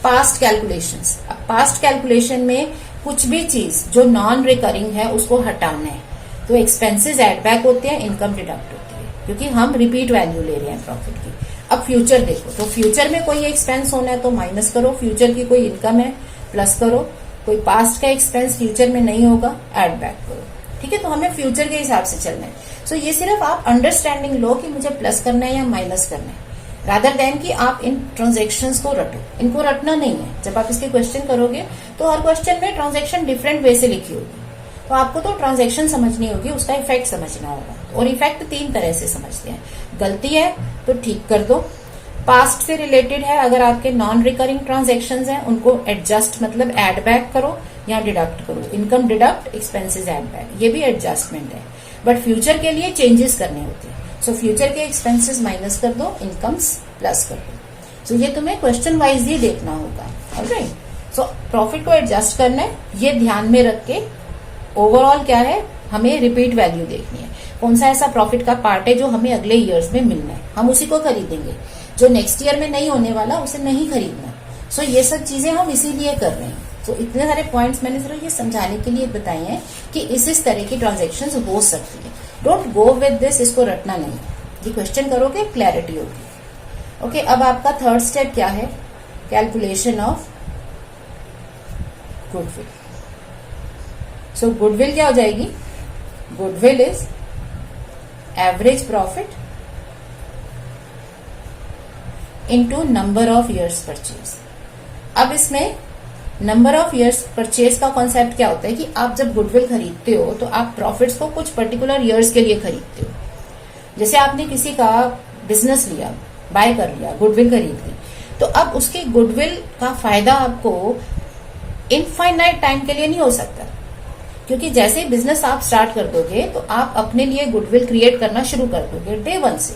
past calculations. अब पास्ट कैलकुलेशन में कुछ भी चीज जो नॉन रिकरिंग है उसको हटाना है, तो एक्सपेंसेस एड बैक होते हैं, इनकम डिडक्ट होती है, क्योंकि हम रिपीट वैल्यू ले रहे हैं प्रॉफिट की। अब फ्यूचर देखो, तो फ्यूचर में कोई एक्सपेंस होना है तो माइनस करो, फ्यूचर की कोई इनकम है प्लस करो, कोई पास्ट का एक्सपेंस फ्यूचर में नहीं होगा ऐड बैक करो, ठीक है। तो हमें फ्यूचर के हिसाब से चलना है। सो ये सिर्फ आप अंडरस्टैंडिंग लो कि मुझे प्लस करना है या माइनस करना है, रादर देन कि आप इन ट्रांजेक्शन्स को रटो। इनको रटना नहीं है। जब आप इसके क्वेश्चन करोगे तो हर क्वेश्चन में ट्रांजेक्शन डिफरेंट वे से लिखी होगी, तो आपको तो ट्रांजेक्शन समझनी होगी, उसका इफेक्ट समझना होगा। और इफेक्ट 3 तरह से समझते हैं। गलती है तो ठीक कर दो, पास्ट से रिलेटेड है, अगर आपके नॉन रिकरिंग ट्रांजेक्शन्स हैं उनको एडजस्ट मतलब एड बैक करो या डिडक्ट करो, income deduct expenses add back, ये भी एडजस्टमेंट है। बट फ्यूचर के लिए चेंजेस करने होते हैं, सो फ्यूचर के एक्सपेंसेस माइनस कर दो, इनकम्स प्लस कर दो। सो ये तुम्हें क्वेश्चन वाइज ही देखना होगा, ऑलराइट। सो प्रॉफिट को एडजस्ट करना है, ये ध्यान में रख के ओवरऑल क्या है, हमें रिपीट वैल्यू देखनी है। कौन सा ऐसा प्रॉफिट का पार्ट है जो हमें अगले ईयर्स में मिलना है, हम उसी को खरीदेंगे। जो नेक्स्ट ईयर में नहीं होने वाला उसे नहीं खरीदना। सो ये सब चीजें हम इसीलिए कर रहे हैं। तो इतने सारे पॉइंट्स मैंने सिर्फ ये समझाने के लिए बताए हैं कि इस तरह की ट्रांजेक्शन्स हो सकती है। डोंट गो विद दिस, इसको रटना नहीं। ये क्वेश्चन करोगे क्लैरिटी होगी। ओके, अब आपका थर्ड स्टेप क्या है, calculation of goodwill. So goodwill क्या हो जाएगी, goodwill is average profit into number of years purchase. अब इसमें नंबर ऑफ इयर्स परचेज का कॉन्सेप्ट क्या होता है कि आप जब गुडविल खरीदते हो तो आप प्रॉफिट्स को कुछ पर्टिकुलर इयर्स के लिए खरीदते हो। जैसे आपने किसी का बिजनेस लिया, बाय कर लिया, गुडविल खरीद ली, तो अब उसकी गुडविल का फायदा आपको इनफाइनाइट टाइम के लिए नहीं हो सकता, क्योंकि जैसे ही बिजनेस आप स्टार्ट कर दोगे तो आप अपने लिए गुडविल क्रिएट करना शुरू कर दोगे डे 1 से।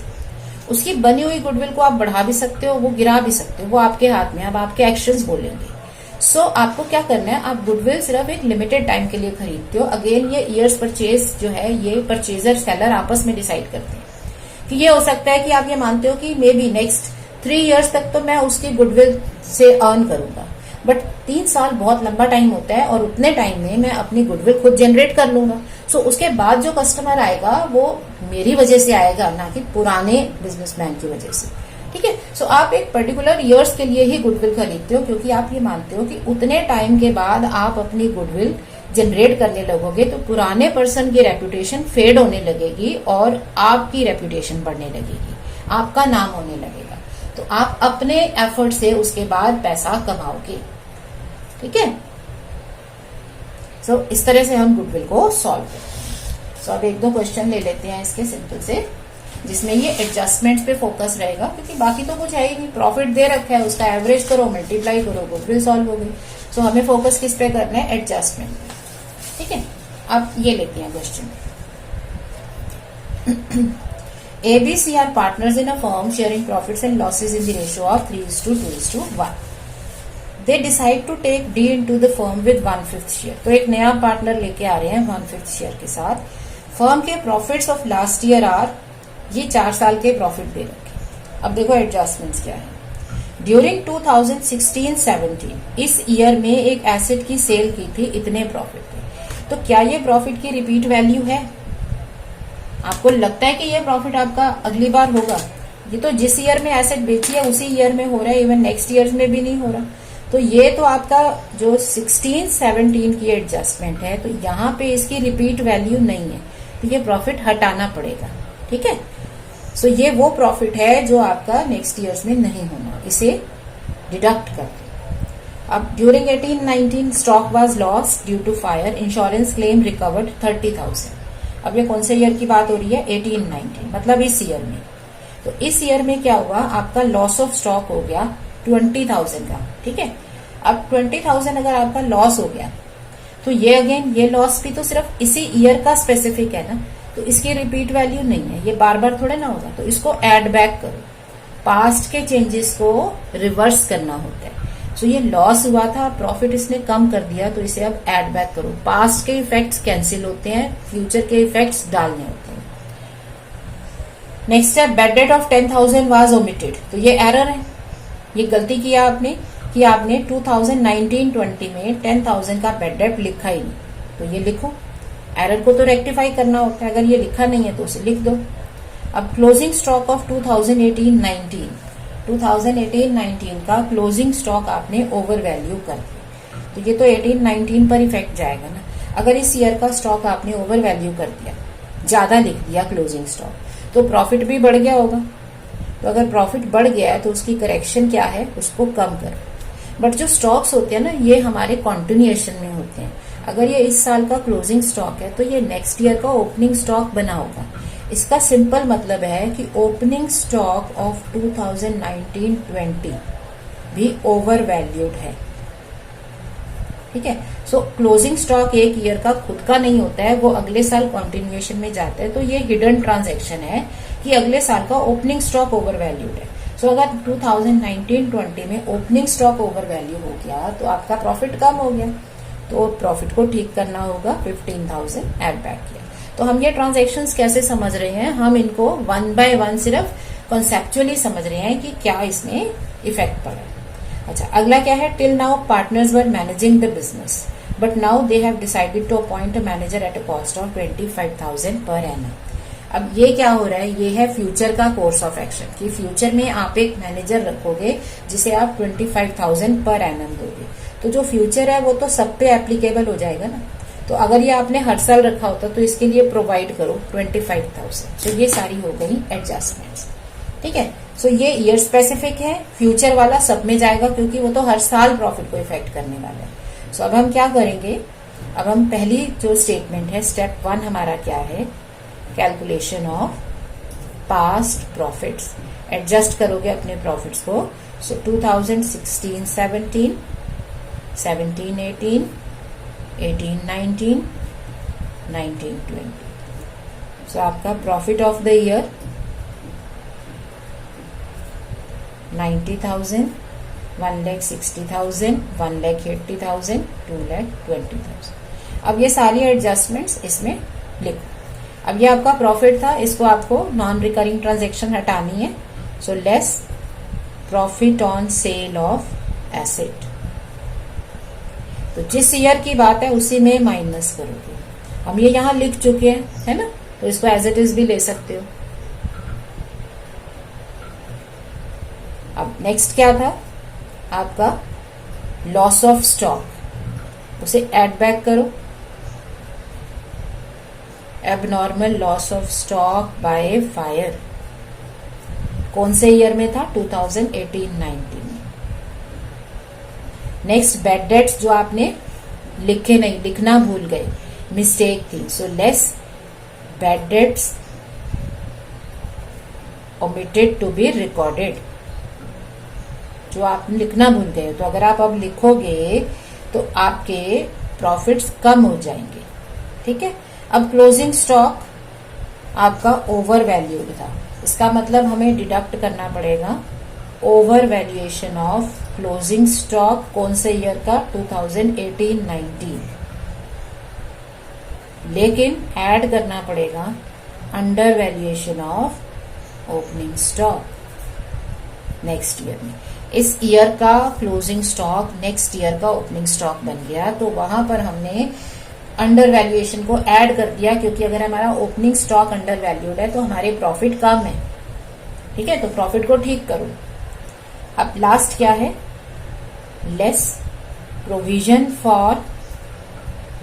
उसकी बनी हुई गुडविल को आप बढ़ा भी सकते हो, वो गिरा भी सकते हो, वो आपके हाथ में। अब आपके एक्शंस बोलेंगे। सो आपको क्या करना है, आप गुडविल सिर्फ एक लिमिटेड टाइम के लिए खरीदते हो। अगेन ये ईयर्स परचेज जो है ये परचेजर सेलर आपस में डिसाइड करते हैं कि ये हो सकता है कि आप ये मानते हो कि मे बी नेक्स्ट 3 इयर्स तक तो मैं उसकी गुडविल से अर्न करूंगा, बट 3 साल बहुत लंबा टाइम होता है और उतने टाइम में मैं अपनी गुडविल खुद जनरेट कर लूंगा। सो उसके बाद जो कस्टमर आएगा वो मेरी वजह से आएगा, ना कि पुराने बिजनेसमैन की वजह से, ठीक है। सो आप एक पर्टिकुलर इयर्स के लिए ही गुडविल खरीदते हो, क्योंकि आप ये मानते हो कि उतने टाइम के बाद आप अपनी गुडविल जनरेट करने लगोगे तो पुराने पर्सन की रेपुटेशन फेड होने लगेगी और आपकी रेपुटेशन बढ़ने लगेगी, आपका नाम होने लगेगा। तो आप अपने एफर्ट से उसके बाद पैसा कमाओगे, ठीक है। सो इस तरह से हम गुडविल को सॉल्व करते हैं। सो अब 1-2 क्वेश्चन ले लेते हैं इसके सिंपल से, जिसमें ये एडजस्टमेंट्स पे फोकस रहेगा, क्योंकि बाकी तो कुछ है ही नहीं। प्रॉफिट दे रखा है, उसका एवरेज करो, मल्टीप्लाई करो, गुडविल सॉल्व हो गई। सो हमें फोकस किस पे करना है, एडजस्टमेंट पे, ठीक है। अब ये लेते हैं question. ABC are partners in a firm sharing profits and losses in the ratio of 3:2:1. They decide to take D into the firm with 1/5 share. तो एक नया पार्टनर लेके आ रहे हैं 1/5 शेयर के साथ। फर्म के profits of last year are, ये 4 साल के प्रॉफिट दे रखे। अब देखो एडजस्टमेंट्स क्या है। ड्यूरिंग 2016-17 इस ईयर में एक एसेट की सेल की थी, इतने प्रॉफिट थे। तो क्या ये प्रॉफिट की रिपीट वैल्यू है? आपको लगता है कि ये प्रॉफिट आपका अगली बार होगा? ये तो जिस ईयर में एसेट बेची है उसी ईयर में हो रहा है, इवन नेक्स्ट ईयर में भी नहीं हो रहा। तो ये तो आपका जो 16-17 की एडजस्टमेंट है, तो यहाँ पे इसकी रिपीट वैल्यू नहीं है, तो ये प्रॉफिट हटाना पड़ेगा, ठीक है। सो ये वो प्रॉफिट है जो आपका नेक्स्ट ईयर्स में नहीं होना, इसे डिडक्ट कर दो। अब during 18-19 stock was lost due to fire, insurance claim recovered 30,000। अब ये कौन से ईयर की बात हो रही है, 18-19, मतलब इस ईयर में। तो इस ईयर में क्या हुआ, आपका लॉस ऑफ स्टॉक हो गया 20,000 का, ठीक है। अब 20,000 अगर आपका लॉस हो गया तो ये अगेन ये लॉस भी तो सिर्फ इसी ईयर का स्पेसिफिक है ना, तो इसकी रिपीट वैल्यू नहीं है, ये बार बार थोड़े ना होगा। तो इसको एड बैक करो, पास्ट के चेंजेस को रिवर्स करना होता है। सो ये लॉस हुआ था, प्रॉफिट इसने कम कर दिया, तो इसे अब एड बैक करो। पास्ट के इफेक्ट्स कैंसिल होते हैं, फ्यूचर के इफेक्ट्स डालने होते हैं। नेक्स्ट है bad debt of 10,000 was omitted. तो ये एरर है, ये गलती किया आपने कि आपने 2019-20 में 10,000 का बैड डेट लिखा ही नहीं, तो ये लिखो। एरर को तो रेक्टिफाई करना होता है, अगर ये लिखा नहीं है तो उसे लिख दो। अब क्लोजिंग स्टॉक ऑफ 2018-19, 2018-19 का क्लोजिंग स्टॉक आपने ओवर वैल्यू कर दिया, तो ये तो 18-19 पर इफेक्ट जाएगा ना। अगर इस ईयर का स्टॉक आपने ओवर वैल्यू कर दिया, ज्यादा लिख दिया क्लोजिंग स्टॉक, तो प्रॉफिट भी बढ़ गया होगा। तो अगर प्रॉफिट बढ़ गया है तो उसकी करेक्शन क्या है, उसको कम करो। बट जो स्टॉक्स होते हैं ना, ये हमारे कॉन्टिन्यूएशन में होते हैं। अगर ये इस साल का क्लोजिंग स्टॉक है तो ये नेक्स्ट ईयर का ओपनिंग स्टॉक बना होगा। इसका सिंपल मतलब है कि ओपनिंग स्टॉक ऑफ 2019-20 भी ओवर वैल्यूड है, ठीक है। सो क्लोजिंग स्टॉक एक ईयर का खुद का नहीं होता है, वो अगले साल कंटिन्यूएशन में जाता है। तो ये हिडन ट्रांजैक्शन है कि अगले साल का ओपनिंग स्टॉक ओवर वैल्यूड है। सो अगर 2019-20 में ओपनिंग स्टॉक ओवर वैल्यू हो गया तो आपका प्रॉफिट कम हो गया, तो प्रॉफिट को ठीक करना होगा, 15,000 एड बैक किया। तो हम ये ट्रांजैक्शंस कैसे समझ रहे हैं, हम इनको वन बाय वन सिर्फ कॉन्सेप्चुअली समझ रहे हैं कि क्या इसमें इफेक्ट पड़ा। अच्छा, अगला क्या है, till now partners were managing the business but now they have decided to appoint a manager at a cost of 25,000 per annum. अब ये क्या हो रहा है, ये है फ्यूचर का कोर्स ऑफ एक्शन कि फ्यूचर में आप एक मैनेजर रखोगे जिसे आप 25,000 पर एनम दोगे। तो जो फ्यूचर है वो तो सब पे एप्लीकेबल हो जाएगा ना। तो अगर ये आपने हर साल रखा होता तो इसके लिए प्रोवाइड करो 25,000। तो ये सारी हो गई एडजस्टमेंट्स, ठीक है। सो ये ईयर स्पेसिफिक है, फ्यूचर वाला सब में जाएगा क्योंकि वो तो हर साल प्रॉफिट को इफेक्ट करने वाला है। सो अब हम क्या करेंगे, अब हम पहली जो स्टेटमेंट है, स्टेप 1 हमारा क्या है, calculation of past profits. Adjust करोगे अपने प्रॉफिट्स को। सो 2016-17, 17-18, 18-19, 19-20। सो आपका प्रॉफिट ऑफ द ईयर 90,000, 1,60,000, 1,80,000, 2,20,000। अब ये सारी एडजस्टमेंट्स इसमें लिखो। अब ये आपका प्रॉफिट था, इसको आपको नॉन रिकरिंग ट्रांजेक्शन हटानी है। So less profit on sale of asset. तो जिस ईयर की बात है उसी में माइनस करोगे। हम ये यहां लिख चुके हैं, है ना, तो इसको एज इट इज भी ले सकते हो। अब नेक्स्ट क्या था आपका, लॉस ऑफ स्टॉक, उसे एड बैक करो। Abnormal loss of stock by fire कौन से ईयर में था, 2018-19 में। नेक्स्ट बैड डेट्स जो आपने लिखे नहीं, लिखना भूल गए, मिस्टेक थी। So less bad debts omitted to be recorded, जो आप लिखना भूल गए। तो अगर आप अब लिखोगे तो आपके प्रॉफिट्स कम हो जाएंगे, ठीक है। अब क्लोजिंग स्टॉक आपका ओवर वैल्यूड था, इसका मतलब हमें डिडक्ट करना पड़ेगा over valuation of closing stock कौन से ईयर का, 2018-19। लेकिन ऐड करना पड़ेगा under valuation of opening stock next year में। इस ईयर का क्लोजिंग स्टॉक नेक्स्ट ईयर का ओपनिंग स्टॉक बन गया, तो वहां पर हमने अंडर वैल्यूएशन को ऐड कर दिया, क्योंकि अगर हमारा ओपनिंग स्टॉक अंडर वैल्यूड है तो हमारे प्रॉफिट कम है, ठीक है। तो प्रॉफिट को ठीक करो। अब लास्ट क्या है, less provision for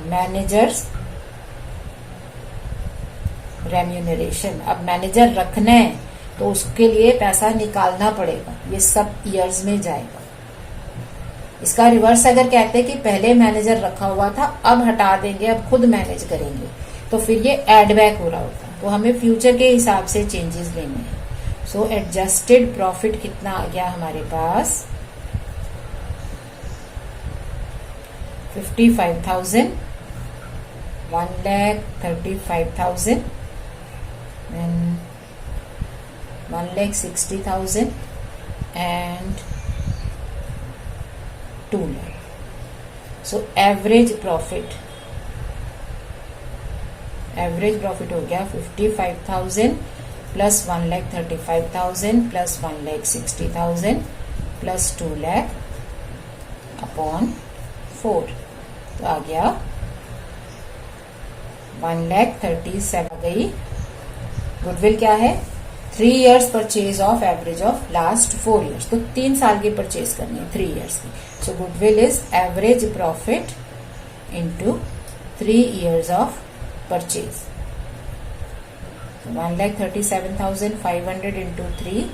managers remuneration. अब मैनेजर रखना है तो उसके लिए पैसा निकालना पड़ेगा, ये सब ईयर्स में जाएगा। इसका रिवर्स अगर कहते हैं कि पहले मैनेजर रखा हुआ था, अब हटा देंगे, अब खुद मैनेज करेंगे, तो फिर ये एड बैक हो रहा होता है, तो हमें फ्यूचर के हिसाब से चेंजेस लेने हैं। सो एडजस्टेड प्रॉफिट कितना आ गया हमारे पास 55,000, 1,35,000 and 1,60,000 and 2 lakh. So average profit हो गया 55,000 plus 1,35,000 plus 1,60,000 plus 2 lakh upon 4, तो आ गया 1,37,000 गई। गुडविल क्या है 3 years purchase of average of last 4 years, तो 3 साल की परचेज करनी है 3 years की। So goodwill is average profit into 3 years of purchase. 1,37,500 into 3,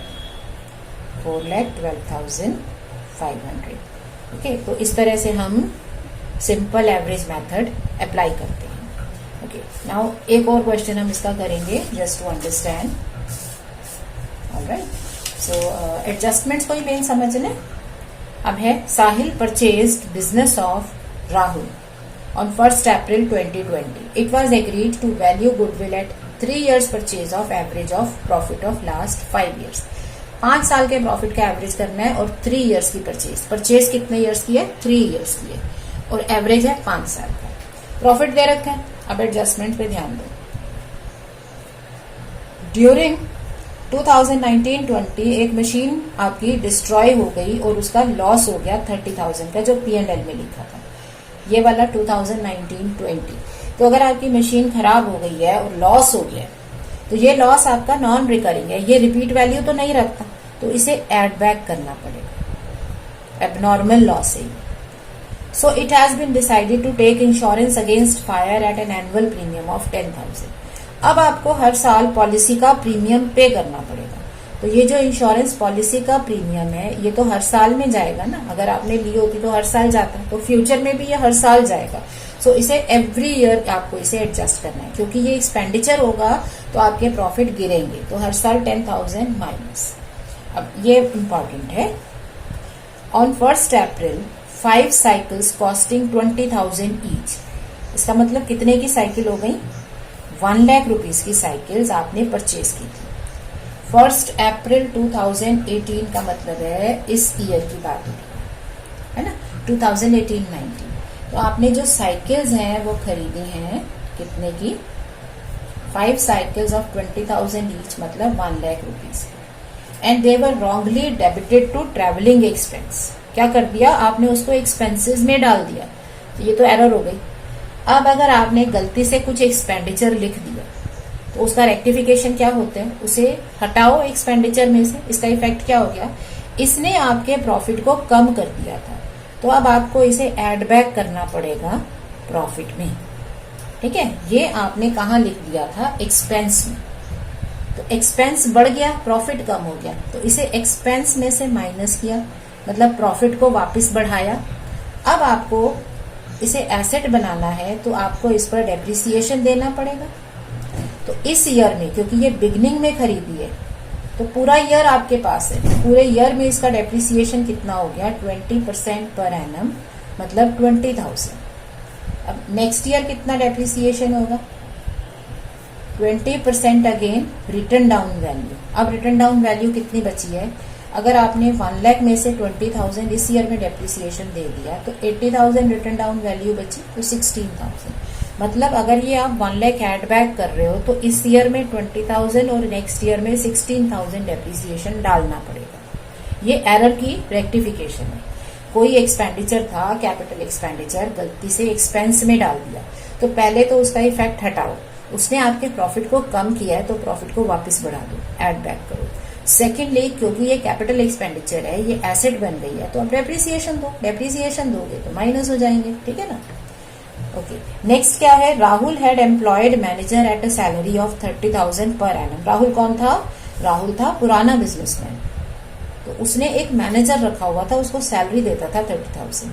4,12,500। Okay, तो इस तरह से हम सिंपल एवरेज मेथड अप्लाई करते हैं। ओके, नाउ एक और क्वेश्चन हम इसका करेंगे just to understand. Alright, so adjustments को ही मेन समझ लें। अब है Sahil purchased business of Rahul on 1st April 2020. It was agreed to value goodwill at 3 years purchase of average of profit of last 5 years. 5 साल के प्रॉफिट का एवरेज करना है और 3 years की परचेज कितने years की है 3 years की है और एवरेज है 5 साल का। प्रॉफिट दे रखा है, अब एडजस्टमेंट पे ध्यान दो। ड्यूरिंग 2019-20 एक मशीन आपकी डिस्ट्रॉय हो गई और उसका लॉस हो गया 30,000 का, जो P&L में लिखा था, ये वाला 2019-20। तो अगर आपकी मशीन खराब हो गई है और लॉस हो गया तो ये लॉस आपका नॉन रिकरिंग है, ये रिपीट वैल्यू तो नहीं रखता, तो इसे एड बैक करना पड़ेगा, एबनॉर्मल लॉस है। So it has been decided to take insurance against fire at an annual premium of 10,000। अब आपको हर साल पॉलिसी का प्रीमियम पे करना पड़ेगा। तो ये जो इंश्योरेंस पॉलिसी का प्रीमियम है ये तो हर साल में जाएगा ना, अगर आपने ली होती तो हर साल जाता, तो फ्यूचर में भी ये हर साल जाएगा। सो इसे एवरी ईयर आपको इसे एडजस्ट करना है, क्योंकि ये एक्सपेंडिचर होगा तो आपके प्रॉफिट गिरेंगे, तो हर साल 10,000 माइनस। अब ये इंपॉर्टेंट है। On 1st April 5 cycles costing 20,000 each. इसका मतलब कितने की साइकिल हो गई 1 लाख रुपीज की साइकिल्स आपने परचेज की थी। 1st April 2018 का मतलब है इस ईयर की बात हो रही है ना, 2018-19। तो आपने जो साइकिल्स हैं वो खरीदी हैं कितने की 5 साइकिल्स ऑफ 20,000 ईच, मतलब 1 lakh rupees. And they were wrongly debited to travelling expense. क्या कर दिया आपने, उसको एक्सपेंसेस में डाल दिया, तो ये तो एरर हो गई। अब अगर आपने गलती से कुछ एक्सपेंडिचर लिख दिया तो उसका रेक्टिफिकेशन क्या होता है, उसे हटाओ एक्सपेंडिचर में से। इसका इफेक्ट क्या हो गया, इसने आपके प्रॉफिट को कम कर दिया था, तो अब आपको इसे ऐड बैक करना पड़ेगा प्रॉफिट में। ठीक है, ये आपने कहाँ लिख दिया था, एक्सपेंस में। तो एक्सपेंस बढ़ गया, प्रॉफिट कम हो गया, तो इसे एक्सपेंस में से माइनस किया, मतलब प्रॉफिट को वापस बढ़ाया। अब आपको इसे एसेट बनाना है तो आपको इस पर डेप्रिसिएशन देना पड़ेगा। तो इस ईयर में, क्योंकि ये बिगनिंग में खरीदी है, तो पूरा ईयर आपके पास है, पूरे ईयर में इसका डेप्रिसिएशन कितना हो गया 20% पर एनम, मतलब 20,000। अब नेक्स्ट ईयर कितना डेप्रिसिएशन होगा 20% अगेन रिटर्न डाउन वैल्यू। अब रिटर्न डाउन वैल्यू कितनी बची है, अगर आपने 1 लाख में से 20,000 इस ईयर में डेप्रिसिएशन दे दिया तो 80,000 रिटर्न डाउन वैल्यू बची, तो 16,000। मतलब अगर ये आप 1 लाख एड बैक कर रहे हो तो इस ईयर में 20,000 और नेक्स्ट ईयर में 16,000 डेप्रिसिएशन डालना पड़ेगा। ये एरर की रेक्टिफिकेशन है। कोई एक्सपेंडिचर था, कैपिटल एक्सपेंडिचर, गलती से एक्सपेंस में डाल दिया, तो पहले तो उसका इफेक्ट हटाओ, उसने आपके प्रॉफिट को कम किया है तो प्रॉफिट को वापस बढ़ा दो, एड बैक करो। सेकेंडली, क्योंकि ये कैपिटल एक्सपेंडिचर है, ये एसेट बन गई है, तो आप डेप्रिसिएशन दो, डेप्रिसिएशन दोगे तो माइनस हो जाएंगे। ठीक है ना। ओके, नेक्स्ट क्या है, Rahul had employed manager at a salary of 30,000 per annum. Rahul कौन था, राहुल था पुराना बिजनेसमैन, तो उसने एक मैनेजर रखा हुआ था, उसको सैलरी देता था 30,000।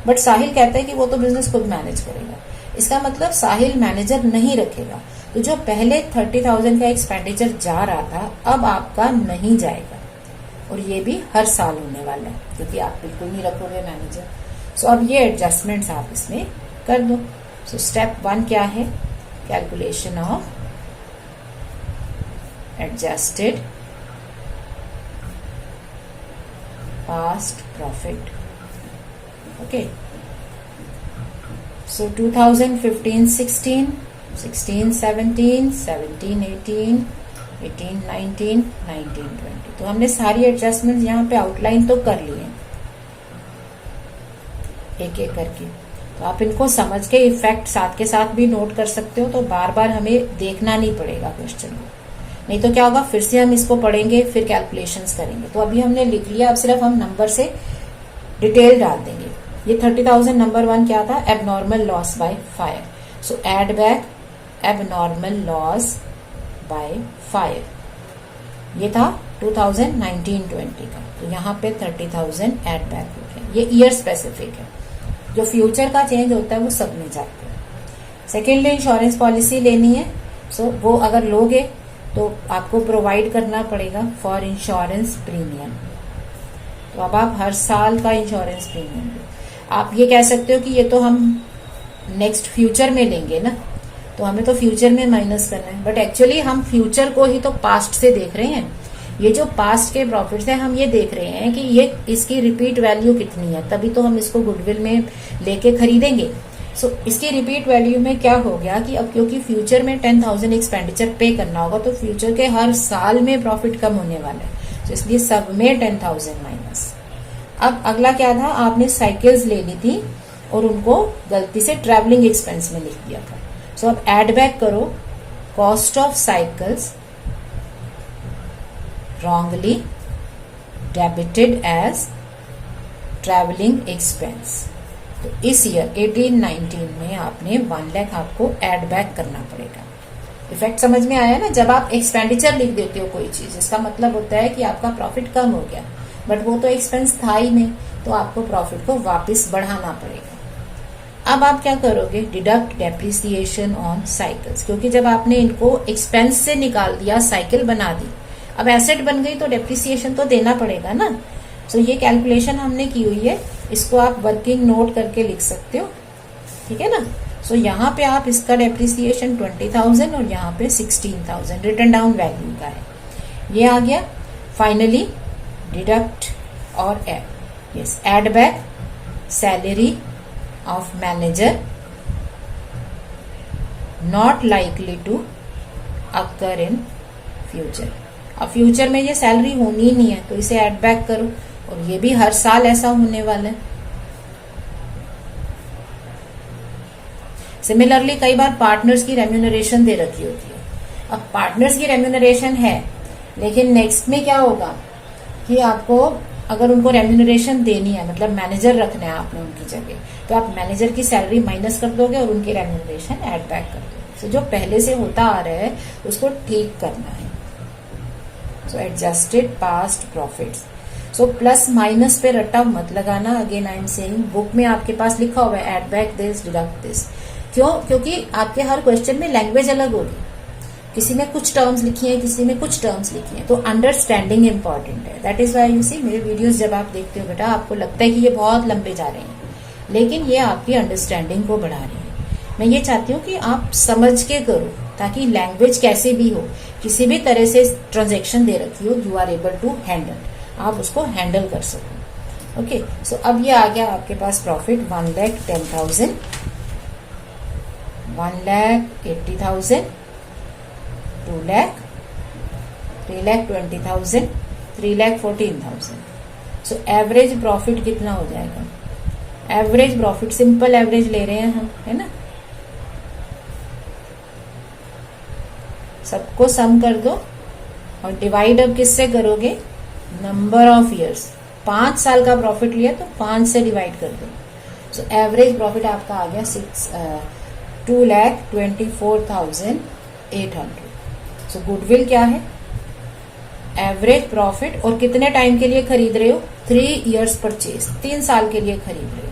बट साहिल कहता है कि वो तो बिजनेस खुद मैनेज करेगा। इसका मतलब साहिल मैनेजर नहीं रखेगा। तो जो पहले 30,000 का एक्सपेंडिचर जा रहा था अब आपका नहीं जाएगा, और ये भी हर साल होने वाला है क्योंकि आप बिल्कुल नहीं रखोगे मैनेजर। सो अब ये एडजस्टमेंट्स आप इसमें कर दो। सो स्टेप 1 क्या है? Calculation of adjusted past profit. Okay, सो 2015-16, 16-17, 17-18, 18-19, 19-20, तो हमने सारी एडजस्टमेंट यहाँ पे आउटलाइन तो कर लिए एक एक करके। तो आप इनको समझ के इफेक्ट साथ के साथ भी नोट कर सकते हो, तो बार बार हमें देखना नहीं पड़ेगा क्वेश्चन को, नहीं तो क्या होगा फिर से हम इसको पढ़ेंगे फिर कैलकुलेशंस करेंगे। तो अभी हमने लिख लिया, अब सिर्फ हम नंबर से डिटेल डाल देंगे। ये 30,000 नंबर 1 क्या था? Abnormal loss by fire. So add back abnormal loss by fire, ये था 2019-20 का। तो यहाँ पे 30,000 एड बैक हो गया। ये ईयर स्पेसिफिक है, जो फ्यूचर का चेंज होता है वो सब में जाते हैं। सेकेंडली इंश्योरेंस पॉलिसी लेनी है। सो वो अगर लोगे तो आपको प्रोवाइड करना पड़ेगा फॉर इंश्योरेंस प्रीमियम। तो अब आप हर साल का इंश्योरेंस प्रीमियम लो। आप ये कह सकते हो कि ये तो हम नेक्स्ट फ्यूचर में लेंगे ना, तो हमें तो फ्यूचर में माइनस करना है, बट एक्चुअली हम फ्यूचर को ही तो पास्ट से देख रहे हैं। ये जो पास्ट के प्रॉफिट्स हैं हम ये देख रहे हैं कि ये इसकी रिपीट वैल्यू कितनी है, तभी तो हम इसको गुडविल में लेके खरीदेंगे। सो इसकी रिपीट वैल्यू में क्या हो गया कि अब क्योंकि फ्यूचर में 10,000 एक्सपेंडिचर पे करना होगा, तो फ्यूचर के हर साल में प्रॉफिट कम होने वाला है, तो इसलिए सब में 10,000 माइनस। अब अगला क्या था? आपने साइकिल्स ले ली थी और उनको गलती से ट्रैवलिंग एक्सपेंस में लिख दिया था। सो अब एड बैक करो cost of cycles wrongly debited as traveling expense। तो इस ईयर 18-19 में आपने 1 लाख आपको एड बैक करना पड़ेगा। इफेक्ट समझ में आया ना? जब आप एक्सपेंडिचर लिख देते हो कोई चीज, इसका मतलब होता है कि आपका प्रॉफिट कम हो गया, बट वो तो एक्सपेंस था ही नहीं, तो आपको प्रॉफिट को वापस बढ़ाना पड़ेगा। अब आप क्या करोगे? डिडक्ट डेप्रिसिएशन ऑन साइकिल्स, क्योंकि जब आपने इनको एक्सपेंस से निकाल दिया, साइकिल बना दी, अब एसेट बन गई तो डेप्रिसिएशन तो देना पड़ेगा ना। सो ये कैलकुलेशन हमने की हुई है, इसको आप वर्किंग नोट करके लिख सकते हो, ठीक है ना। सो यहाँ पे आप इसका डेप्रिसिएशन 20,000 और यहाँ पे 16,000 रिटर्न डाउन वैल्यू का है, ये आ गया। फाइनली डिडक्ट और add, yes, add back salary of manager not likely to occur in future. अब फ्यूचर में ये सैलरी होनी ही नहीं है, तो इसे एड बैक करो, और ये भी हर साल ऐसा होने वाला है। सिमिलरली कई बार पार्टनर्स की रेम्यूनरेशन दे रखी होती है। अब पार्टनर्स की रेम्यूनरेशन है, लेकिन नेक्स्ट में क्या होगा कि आपको अगर उनको रेम्यूनरेशन देनी है, मतलब मैनेजर रखना है आपने उनकी जगह, तो आप मैनेजर की सैलरी माइनस कर दोगे और उनकी रेम्यूनरेशन एड बैक कर दोगे। तो जो पहले से होता आ रहा है उसको ठीक करना है। So adjusted past profits. So plus minus पे रट्टा मत लगाना। Again I am saying, book में आपके पास लिखा हुआ है add back this deduct this. क्यों? क्योंकि आपके हर क्वेश्चन में लैंग्वेज अलग होगी, किसी में कुछ टर्म्स लिखी है, किसी में कुछ टर्म्स लिखी है, तो अंडरस्टैंडिंग इंपॉर्टेंट है। That is why you see मेरे वीडियोस जब आप देखते हो बेटा, आपको लगता है कि ये बहुत लंबे जा रहे हैं, लेकिन ये आपकी अंडरस्टैंडिंग को बढ़ा रहे हैं। मैं ये चाहती हूँ कि आप समझ के करो, ताकि लैंग्वेज कैसे भी हो, किसी भी तरह से ट्रांजेक्शन दे रखी हो, you are able to handle, आप उसको हैंडल कर सको। ओके, सो अब ये आ गया आपके पास profit 1,10,000, 1,80,000, 2 lakh, 3,20,000, 3,14,000। So average profit कितना हो जाएगा? एवरेज प्रॉफिट, सिंपल एवरेज ले रहे हैं हम, है ना। सबको सम कर दो और डिवाइड अब किससे करोगे? Number of years. 5 साल का प्रॉफिट लिया तो 5 से डिवाइड कर दो। सो एवरेज प्रॉफिट आपका आ गया 2,24,800। सो गुडविल क्या है? एवरेज प्रॉफिट, और कितने टाइम के लिए खरीद रहे हो? 3 इयर्स परचेज, 3 साल के लिए खरीद रहे हो।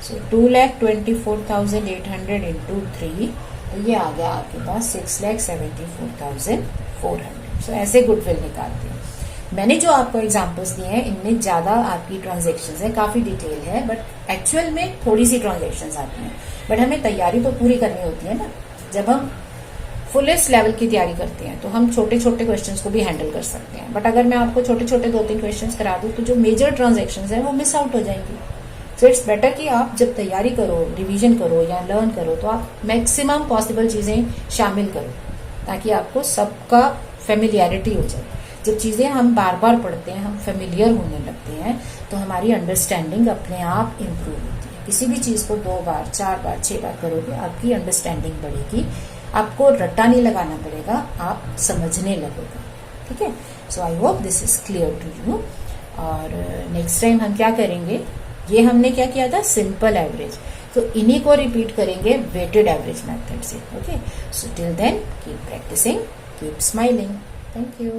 सो 2,24,800 इंटू 3, तो ये आ गया आपके पास 6,74,400। सो ऐसे गुडविल निकालते हैं। मैंने जो आपको एग्जांपल्स दिए हैं इनमें ज्यादा आपकी ट्रांजैक्शंस है, काफी डिटेल है, बट एक्चुअल में थोड़ी सी ट्रांजैक्शंस आती हैं। बट हमें तैयारी तो पूरी करनी होती है ना। जब हम फुलेस्ट लेवल की तैयारी करते हैं तो हम छोटे छोटे क्वेश्चंस को भी हैंडल कर सकते हैं, बट अगर मैं आपको छोटे छोटे 2-3 क्वेश्चंस करा दूं तो जो मेजर ट्रांजैक्शंस है वो मिस आउट हो जाएंगी। सो इट्स बेटर कि आप जब तैयारी करो, रिवीजन करो या लर्न करो तो आप मैक्सिमम पॉसिबल चीजें शामिल करो, ताकि आपको सबका फेमिलियरिटी हो जाए। जब चीजें हम बार बार पढ़ते हैं, हम फेमिलियर होने लगते हैं, तो हमारी अंडरस्टैंडिंग अपने आप इम्प्रूव होती है। किसी भी चीज को 2 बार 4 बार 6 बार करोगे, आपकी अंडरस्टैंडिंग बढ़ेगी, आपको रट्टा नहीं लगाना पड़ेगा, आप समझने लगोगे। ठीक है। So I hope this is clear to you. और नेक्स्ट टाइम हम क्या करेंगे, ये हमने क्या किया था, सिंपल एवरेज, तो इन्हीं को रिपीट करेंगे वेटेड एवरेज मेथड से। Okay, so till then keep practising, keep smiling. Thank you.